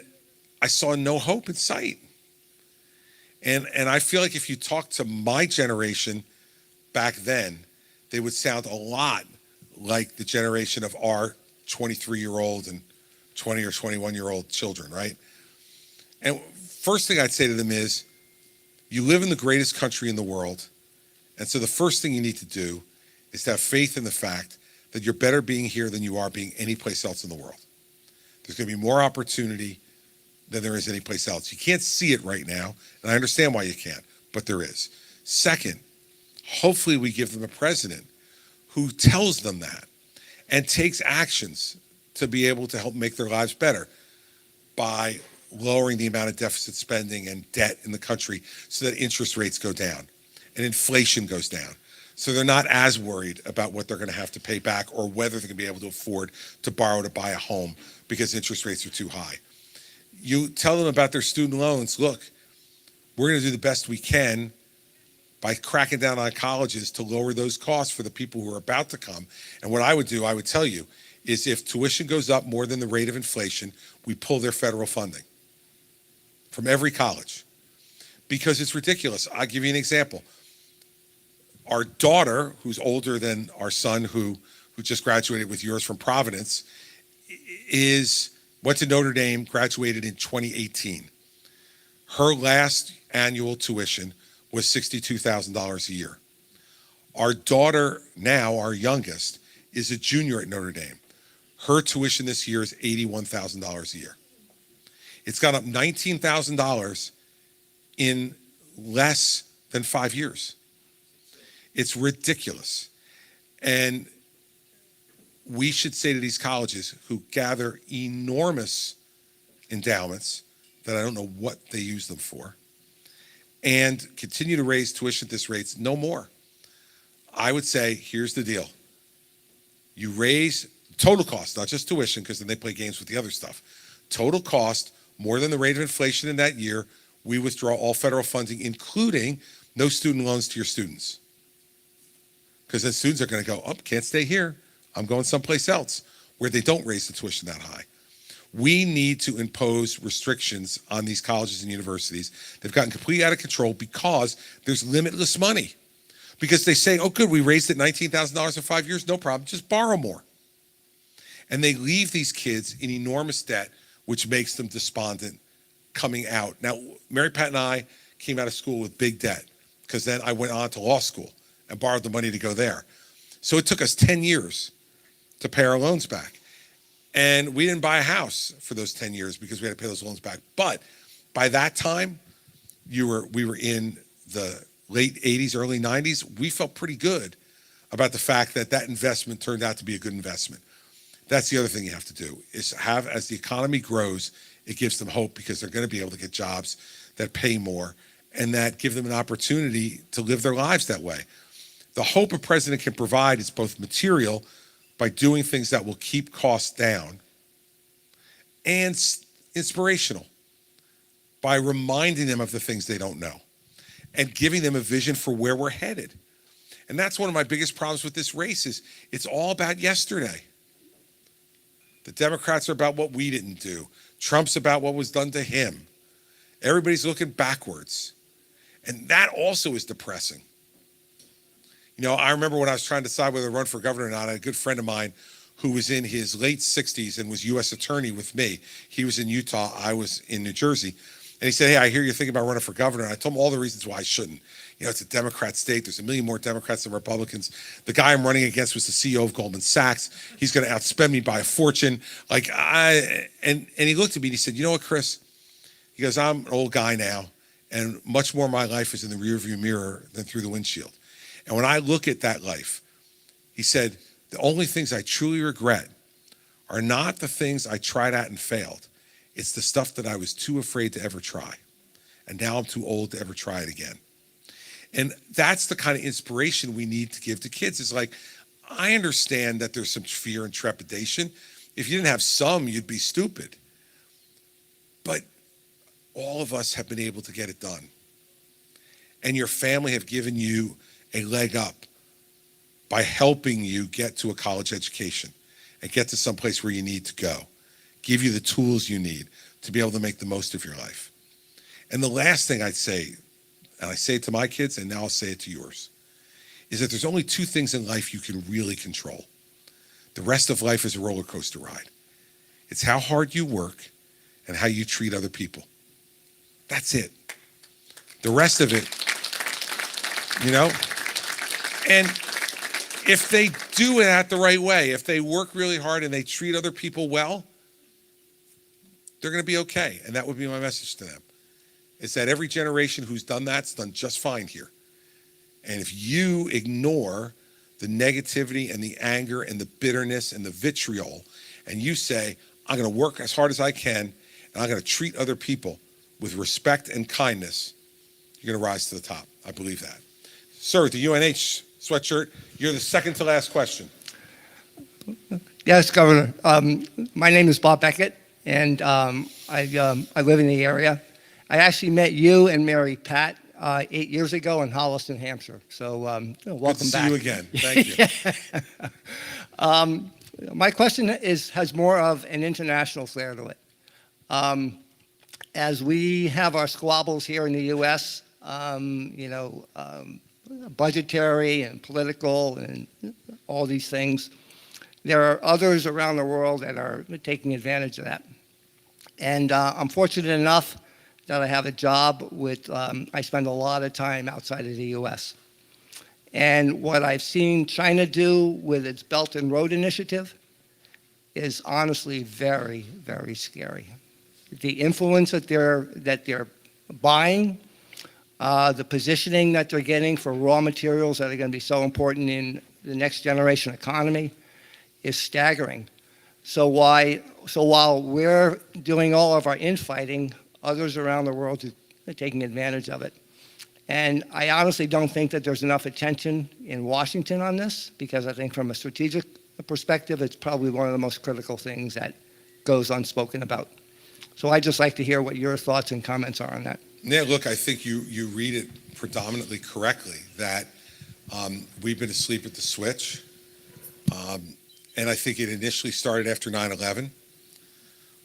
I saw no hope in sight. And I feel like if you talk to my generation back then, they would sound a lot like the generation of our 23-year-old and 20 or 21-year-old children, right? And first thing I'd say to them is, you live in the greatest country in the world, and so the first thing you need to do is to have faith in the fact that you're better being here than you are being anyplace else in the world. There's going to be more opportunity than there is anyplace else. You can't see it right now, and I understand why you can't, but there is. Second, hopefully we give them a president who tells them that and takes actions to be able to help make their lives better by lowering the amount of deficit spending and debt in the country so that interest rates go down and inflation goes down. So they're not as worried about what they're going to have to pay back or whether they're going to be able to afford to borrow to buy a home because interest rates are too high. You tell them about their student loans. Look, we're going to do the best we can by cracking down on colleges to lower those costs for the people who are about to come. And what I would do, I would tell you, is if tuition goes up more than the rate of inflation, we pull their federal funding from every college because it's ridiculous. I'll give you an example. Our daughter, who's older than our son who just graduated with yours from Providence, went to Notre Dame, graduated in 2018. Her last annual tuition was $62,000 a year. Our daughter now, our youngest, is a junior at Notre Dame. Her tuition this year is $81,000 a year. It's gone up $19,000 in less than 5 years. It's ridiculous. And we should say to these colleges who gather enormous endowments that I don't know what they use them for, and continue to raise tuition at this rate, no more. I would say, here's the deal. You raise total cost, not just tuition, because then they play games with the other stuff. Total cost, more than the rate of inflation in that year, we withdraw all federal funding, including no student loans to your students. Because then students are going to go, oh, can't stay here. I'm going someplace else where they don't raise the tuition that high. We need to impose restrictions on these colleges and universities. They've gotten completely out of control because there's limitless money. Because they say, oh, good, we raised it $19,000 in 5 years. No problem. Just borrow more. And they leave these kids in enormous debt, which makes them despondent coming out. Now, Mary Pat and I came out of school with big debt because then I went on to law school and borrowed the money to go there. So it took us 10 years to pay our loans back. And we didn't buy a house for those 10 years because we had to pay those loans back. But by that time, we were in the late 80s, early 90s. We felt pretty good about the fact that that investment turned out to be a good investment. That's the other thing you have to do, is have, as the economy grows, it gives them hope because they're going to be able to get jobs that pay more and that give them an opportunity to live their lives that way. The hope a president can provide is both material, by doing things that will keep costs down, and inspirational, by reminding them of the things they don't know and giving them a vision for where we're headed. And that's one of my biggest problems with this race is it's all about yesterday. The Democrats are about what we didn't do. Trump's about what was done to him. Everybody's looking backwards. And that also is depressing. You know, I remember when I was trying to decide whether to run for governor or not, I had a good friend of mine who was in his late 60s and was U.S. attorney with me. He was in Utah, I was in New Jersey. And he said, hey, I hear you're thinking about running for governor. And I told him all the reasons why I shouldn't. You know, it's a Democrat state. There's a million more Democrats than Republicans. The guy I'm running against was the CEO of Goldman Sachs. He's going to outspend me by a fortune. And he looked at me and he said, you know what, Chris? He goes, I'm an old guy now, and much more of my life is in the rearview mirror than through the windshield. And when I look at that life, he said, the only things I truly regret are not the things I tried at and failed. It's the stuff that I was too afraid to ever try. And now I'm too old to ever try it again. And that's the kind of inspiration we need to give to kids. It's like, I understand that there's some fear and trepidation. If you didn't have some, you'd be stupid. But all of us have been able to get it done. And your family have given you a leg up by helping you get to a college education and get to some place where you need to go, give you the tools you need to be able to make the most of your life. And the last thing I'd say, and I say it to my kids, and now I'll say it to yours, is that there's only two things in life you can really control. The rest of life is a roller coaster ride. It's how hard you work and how you treat other people. That's it. The rest of it, you know? And if they do it the right way, if they work really hard and they treat other people well, they're going to be okay. And that would be my message to them. Is that every generation who's done that's done just fine here. And if you ignore the negativity and the anger and the bitterness and the vitriol, and you say, I'm going to work as hard as I can, and I'm going to treat other people with respect and kindness, you're going to rise to the top. I believe that. Sir, the UNH sweatshirt, you're the second to last question. Yes, Governor. My name is Bob Beckett, and I live in the area. I actually met you and Mary Pat 8 years ago in Holliston, Hampshire. So welcome back. Good to see you again. Thank you. My question has more of an international flair to it. As we have our squabbles here in the U.S., budgetary and political and all these things, there are others around the world that are taking advantage of that. And I'm fortunate enough that I have a job with, I spend a lot of time outside of the U.S. And what I've seen China do with its Belt and Road Initiative is honestly very, very scary. The influence that they're buying, the positioning that they're getting for raw materials that are going to be so important in the next generation economy is staggering. So while we're doing all of our infighting, others around the world are taking advantage of it. And I honestly don't think that there's enough attention in Washington on this, because I think from a strategic perspective, it's probably one of the most critical things that goes unspoken about. So I'd just like to hear what your thoughts and comments are on that. Yeah, look, I think you read it predominantly correctly, that we've been asleep at the switch. And I think it initially started after 9/11,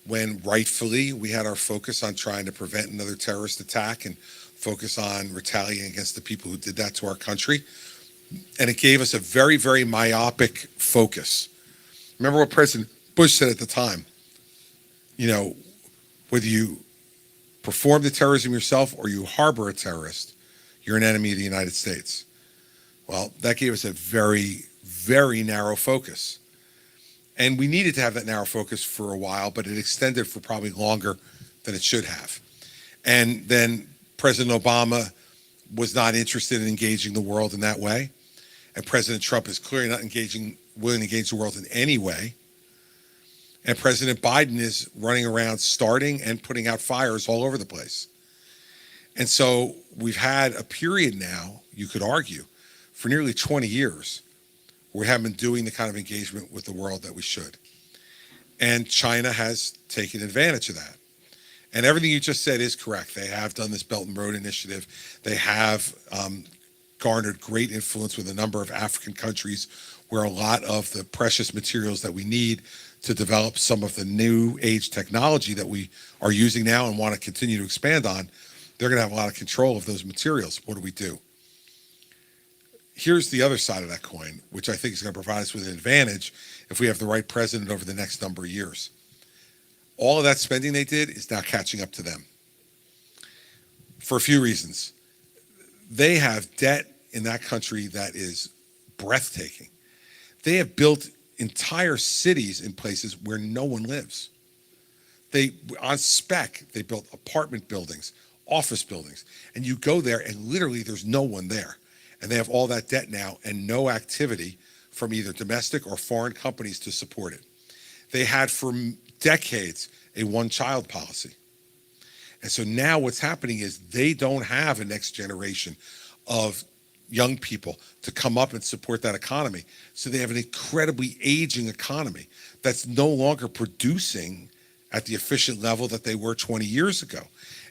when rightfully we had our focus on trying to prevent another terrorist attack and focus on retaliating against the people who did that to our country. And it gave us a very, very myopic focus. Remember what President Bush said at the time, whether you perform the terrorism yourself or you harbor a terrorist, you're an enemy of the United States. Well, that gave us a very, very narrow focus. And we needed to have that narrow focus for a while, but it extended for probably longer than it should have. And then President Obama was not interested in engaging the world in that way. And President Trump is clearly not willing to engage the world in any way. And President Biden is running around starting and putting out fires all over the place. And so we've had a period now, you could argue, for nearly 20 years, where we haven't been doing the kind of engagement with the world that we should. And China has taken advantage of that. And everything you just said is correct. They have done this Belt and Road Initiative. They have garnered great influence with a number of African countries where a lot of the precious materials that we need to develop some of the new age technology that we are using now and want to continue to expand on, they're going to have a lot of control of those materials. What do we do? Here's the other side of that coin, which I think is going to provide us with an advantage if we have the right president over the next number of years. All of that spending they did is now catching up to them. for a few reasons. They have debt in that country that is breathtaking. They have built entire cities in places where no one lives. They, on spec, they built apartment buildings, office buildings, and you go there and literally there's no one there. And they have all that debt now and no activity from either domestic or foreign companies to support it. They had for decades a one-child policy. And so now what's happening is they don't have a next generation of young people to come up and support that economy. So they have an incredibly aging economy that's no longer producing at the efficient level that they were 20 years ago.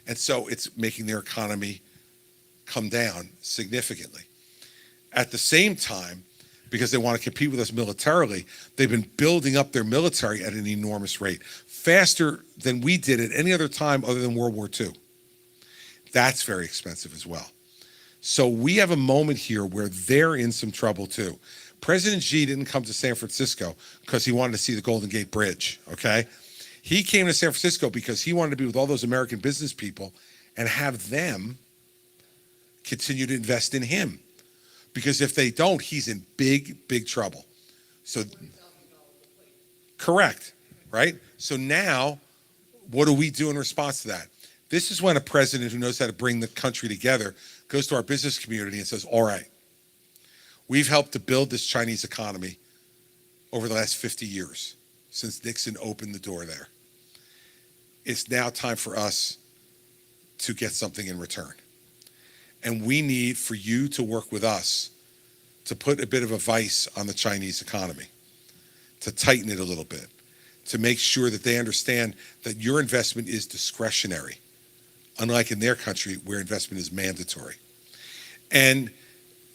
And so it's making their economy come down significantly. At the same time, because they want to compete with us militarily, they've been building up their military at an enormous rate, faster than we did at any other time other than World War II. That's very expensive as well. So we have a moment here where they're in some trouble too. President Xi didn't come to San Francisco because he wanted to see the Golden Gate Bridge, okay? He came to San Francisco because he wanted to be with all those American business people and have them continue to invest in him. Because if they don't, he's in big, big trouble. So, correct, right? So now, what do we do in response to that? This is when a president who knows how to bring the country together goes to our business community and says, all right, we've helped to build this Chinese economy over the last 50 years since Nixon opened the door there. It's now time for us to get something in return. And we need for you to work with us to put a bit of a vice on the Chinese economy, to tighten it a little bit, to make sure that they understand that your investment is discretionary, unlike in their country where investment is mandatory. And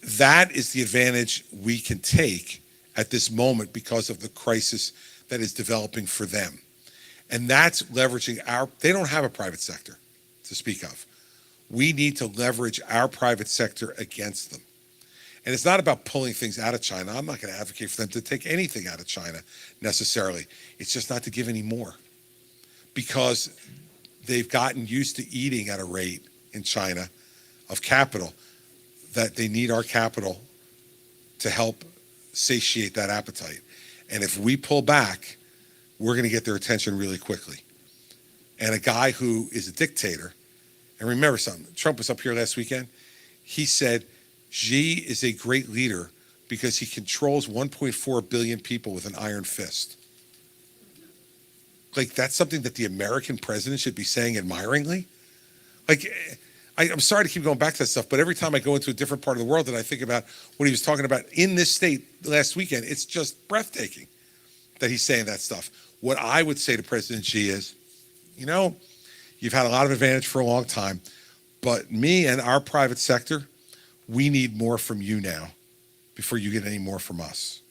that is the advantage we can take at this moment because of the crisis that is developing for them. And that's leveraging they don't have a private sector to speak of. We need to leverage our private sector against them. And it's not about pulling things out of China. I'm not going to advocate for them to take anything out of China necessarily. It's just not to give any more because they've gotten used to eating at a rate in China of capital that they need our capital to help satiate that appetite. And if we pull back, we're going to get their attention really quickly. And a guy who is a dictator, and remember something, Trump was up here last weekend. He said, Xi is a great leader because he controls 1.4 billion people with an iron fist. Like, that's something that the American president should be saying admiringly. Like, I'm sorry to keep going back to that stuff, but every time I go into a different part of the world and I think about what he was talking about in this state last weekend, it's just breathtaking that he's saying that stuff. What I would say to President Xi is, you know, you've had a lot of advantage for a long time, but me and our private sector, we need more from you now before you get any more from us.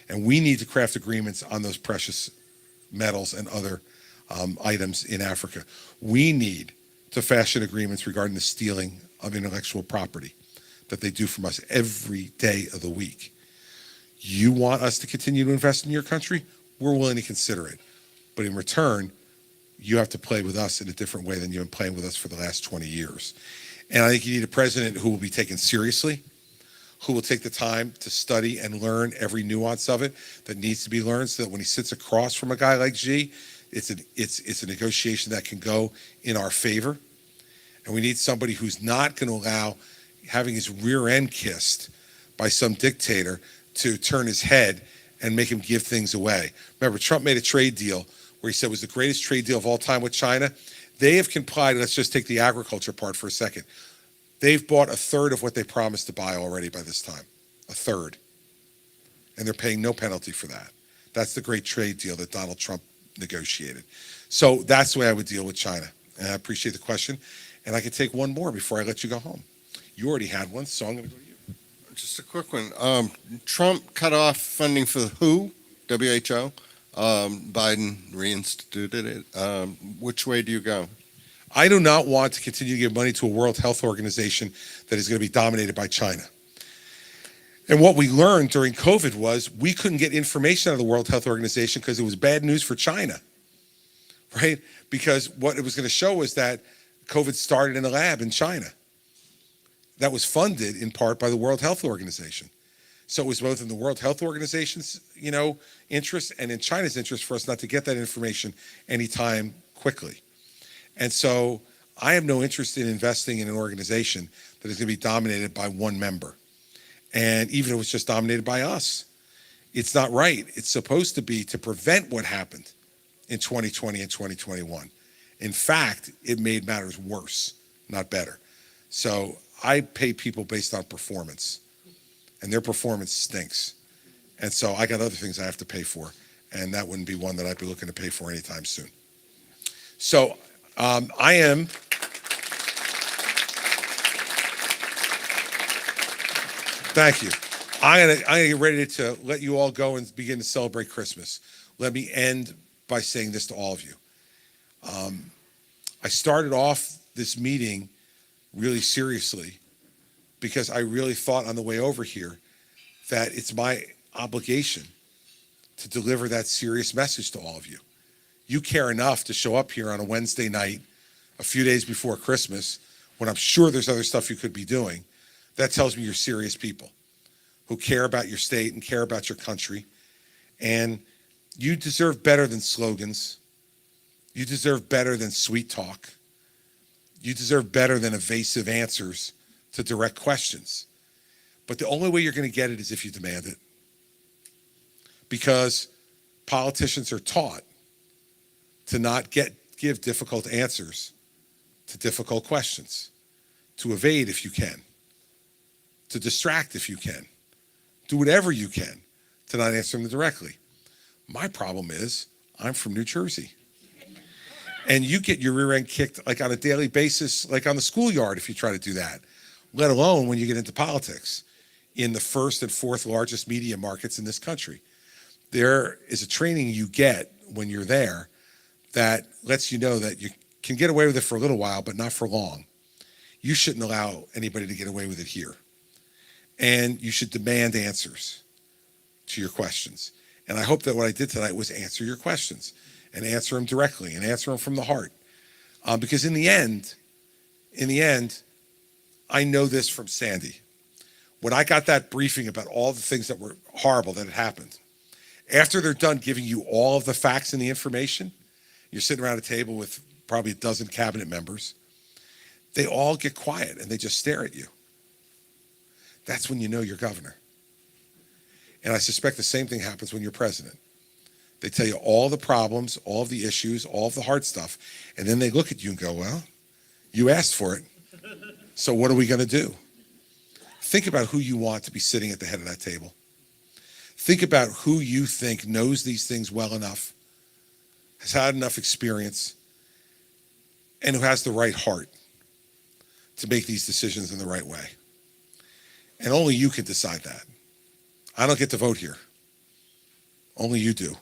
And we need to craft agreements on those precious metals and other items in Africa. We need to fashion agreements regarding the stealing of intellectual property that they do from us every day of the week. You want us to continue to invest in your country? We're willing to consider it. But in return, you have to play with us in a different way than you've been playing with us for the last 20 years. And I think you need a president who will be taken seriously, who will take the time to study and learn every nuance of it that needs to be learned so that when he sits across from a guy like Xi, it's a negotiation that can go in our favor. And we need somebody who's not going to allow having his rear end kissed by some dictator to turn his head and make him give things away. Remember, Trump made a trade deal where he said it was the greatest trade deal of all time with China. They have complied. Let's just take the agriculture part for a second. They've bought a third of what they promised to buy already by this time, a third. And they're paying no penalty for that. That's the great trade deal that Donald Trump negotiated. So that's the way I would deal with China. And I appreciate the question. And I can take one more before I let you go home. You already had one, so I'm going to go to you. Just a quick one. Trump cut off funding for WHO. Biden reinstituted it. Which way do you go? I do not want to continue to give money to a World Health Organization that is going to be dominated by China. And what we learned during COVID was we couldn't get information out of the World Health Organization because it was bad news for China, right? Because what it was going to show was that COVID started in a lab in China that was funded in part by the World Health Organization. So it was both in the World Health Organization's, interest and in China's interest for us not to get that information anytime quickly. And so I have no interest in investing in an organization that is going to be dominated by one member. And even if it was just dominated by us, it's not right. It's supposed to be to prevent what happened in 2020 and 2021. In fact, it made matters worse, not better. So I pay people based on performance, and their performance stinks. And so I got other things I have to pay for, and that wouldn't be one that I'd be looking to pay for anytime soon. So I am. Thank you. I'm gonna get ready to let you all go and begin to celebrate Christmas. Let me end by saying this to all of you. I started off this meeting really seriously because I really thought on the way over here that it's my obligation to deliver that serious message to all of you. You care enough to show up here on a Wednesday night, a few days before Christmas, when I'm sure there's other stuff you could be doing. That tells me you're serious people who care about your state and care about your country. And you deserve better than slogans. You deserve better than sweet talk. You deserve better than evasive answers to direct questions. But the only way you're going to get it is if you demand it. Because politicians are taught to not give difficult answers to difficult questions, to evade if you can, to distract if you can, do whatever you can to not answer them directly. My problem is I'm from New Jersey. And you get your rear end kicked like on a daily basis, like on the schoolyard if you try to do that, let alone when you get into politics in the first and fourth largest media markets in this country. There is a training you get when you're there that lets you know that you can get away with it for a little while, but not for long. You shouldn't allow anybody to get away with it here. And you should demand answers to your questions. And I hope that what I did tonight was answer your questions and answer them directly and answer them from the heart. Because in the end, I know this from Sandy. When I got that briefing about all the things that were horrible that had happened, after they're done giving you all of the facts and the information, you're sitting around a table with probably a dozen cabinet members, they all get quiet and they just stare at you. That's when you know you're governor. And I suspect the same thing happens when you're president. They tell you all the problems, all of the issues, all of the hard stuff, and then they look at you and go, well, you asked for it, so what are we going to do? Think about who you want to be sitting at the head of that table. Think about who you think knows these things well enough, has had enough experience, and who has the right heart to make these decisions in the right way. And only you can decide that. I don't get to vote here. Only you do.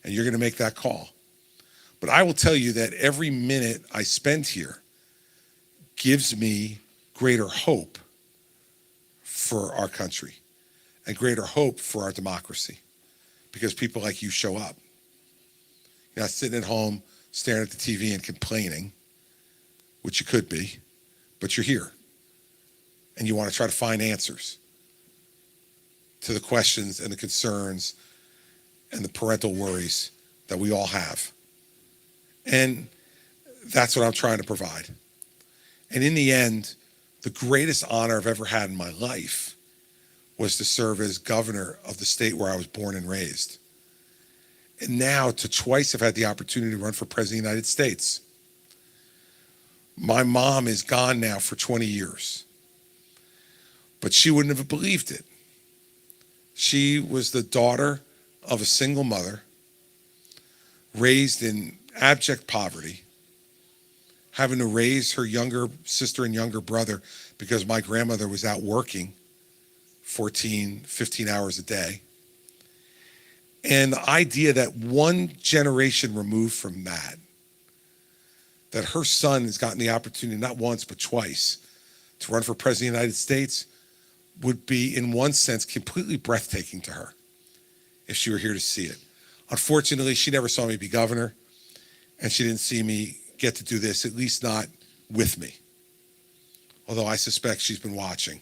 And you're going to make that call. But I will tell you that every minute I spend here gives me greater hope for our country and greater hope for our democracy because people like you show up. You're not sitting at home staring at the TV and complaining, which you could be, but you're here. And you want to try to find answers to the questions and the concerns and the parental worries that we all have. And that's what I'm trying to provide. And in the end, the greatest honor I've ever had in my life was to serve as governor of the state where I was born and raised. And now to twice have had the opportunity to run for president of the United States. My mom is gone now for 20 years, but she wouldn't have believed it. She was the daughter of a single mother, raised in abject poverty, having to raise her younger sister and younger brother because my grandmother was out working 14, 15 hours a day. And the idea that one generation removed from that her son has gotten the opportunity not once but twice to run for president of the United States would be, in one sense, completely breathtaking to her if she were here to see it. Unfortunately, she never saw me be governor, and she didn't see me get to do this, at least not with me. Although I suspect she's been watching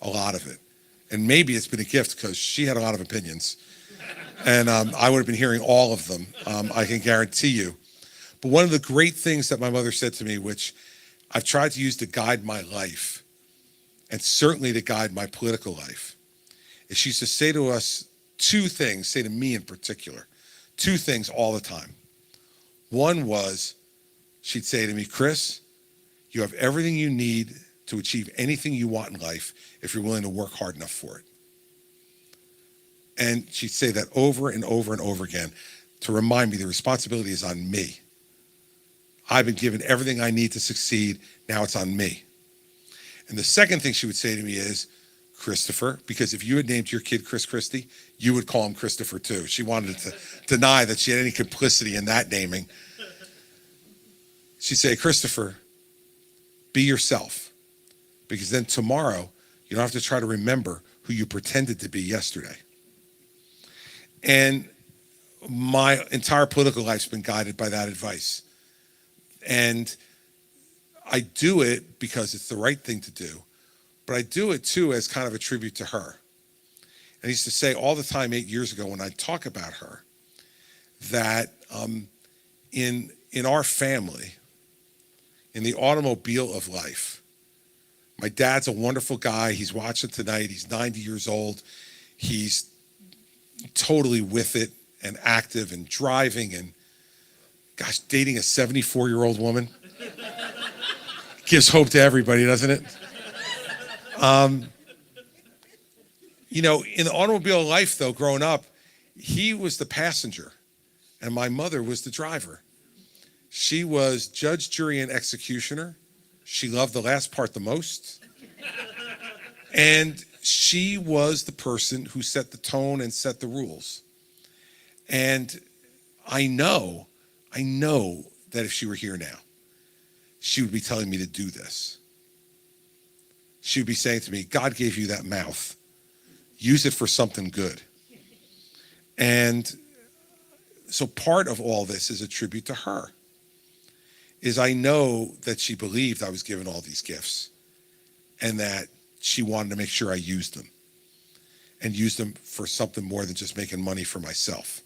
a lot of it. And maybe it's been a gift because she had a lot of opinions. And I would have been hearing all of them, I can guarantee you. But one of the great things that my mother said to me, which I've tried to use to guide my life, and certainly to guide my political life, is she used to say to us two things, say to me in particular, two things all the time. One was, she'd say to me, Chris, you have everything you need to achieve anything you want in life if you're willing to work hard enough for it. And she'd say that over and over and over again to remind me the responsibility is on me. I've been given everything I need to succeed. Now it's on me. And the second thing she would say to me is, Christopher, because if you had named your kid Chris Christie, you would call him Christopher too. She wanted to deny that she had any complicity in that naming. She'd say, Christopher, be yourself, because then tomorrow you don't have to try to remember who you pretended to be yesterday. And my entire political life's been guided by that advice. And I do it because it's the right thing to do, but I do it too as kind of a tribute to her. And I used to say all the time 8 years ago when I talk about her that in our family, in the automobile of life, my dad's a wonderful guy. He's watching tonight. He's 90 years old. He's totally with it and active and driving and, gosh, dating a 74-year-old woman gives hope to everybody, doesn't it? You know, in the automobile life, though, growing up, he was the passenger and my mother was the driver. She was judge, jury, and executioner. She loved the last part the most. And she was the person who set the tone and set the rules. And I know that if she were here now, she would be telling me to do this. She would be saying to me, God gave you that mouth. Use it for something good. And so part of all this is a tribute to her. Is I know that she believed I was given all these gifts and that she wanted to make sure I used them and used them for something more than just making money for myself,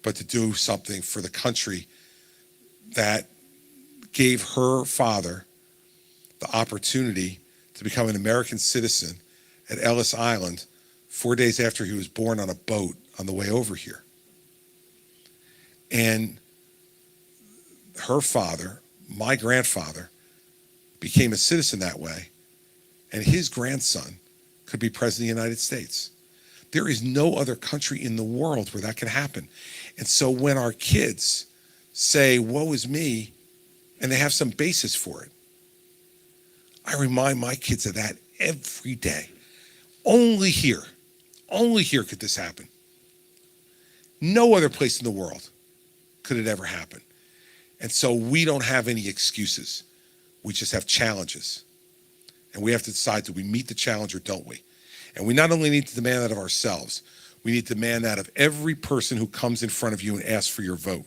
but to do something for the country that gave her father the opportunity to become an American citizen at Ellis Island 4 days after he was born on a boat on the way over here. And her father, my grandfather, became a citizen that way, and his grandson could be president of the United States. There is no other country in the world where that can happen. And so when our kids say, woe is me, and they have some basis for it, I remind my kids of that every day. Only here could this happen. No other place in the world could it ever happen. And so we don't have any excuses. We just have challenges. And we have to decide, do we meet the challenge or don't we? And we not only need to demand that of ourselves, we need to demand that of every person who comes in front of you and asks for your vote.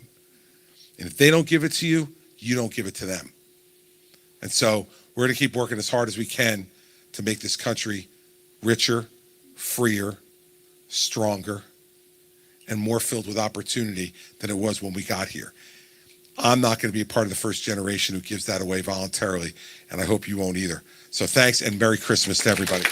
And if they don't give it to you, you don't give it to them. And so we're going to keep working as hard as we can to make this country richer, freer, stronger, and more filled with opportunity than it was when we got here. I'm not going to be a part of the first generation who gives that away voluntarily, and I hope you won't either. So thanks, and Merry Christmas to everybody.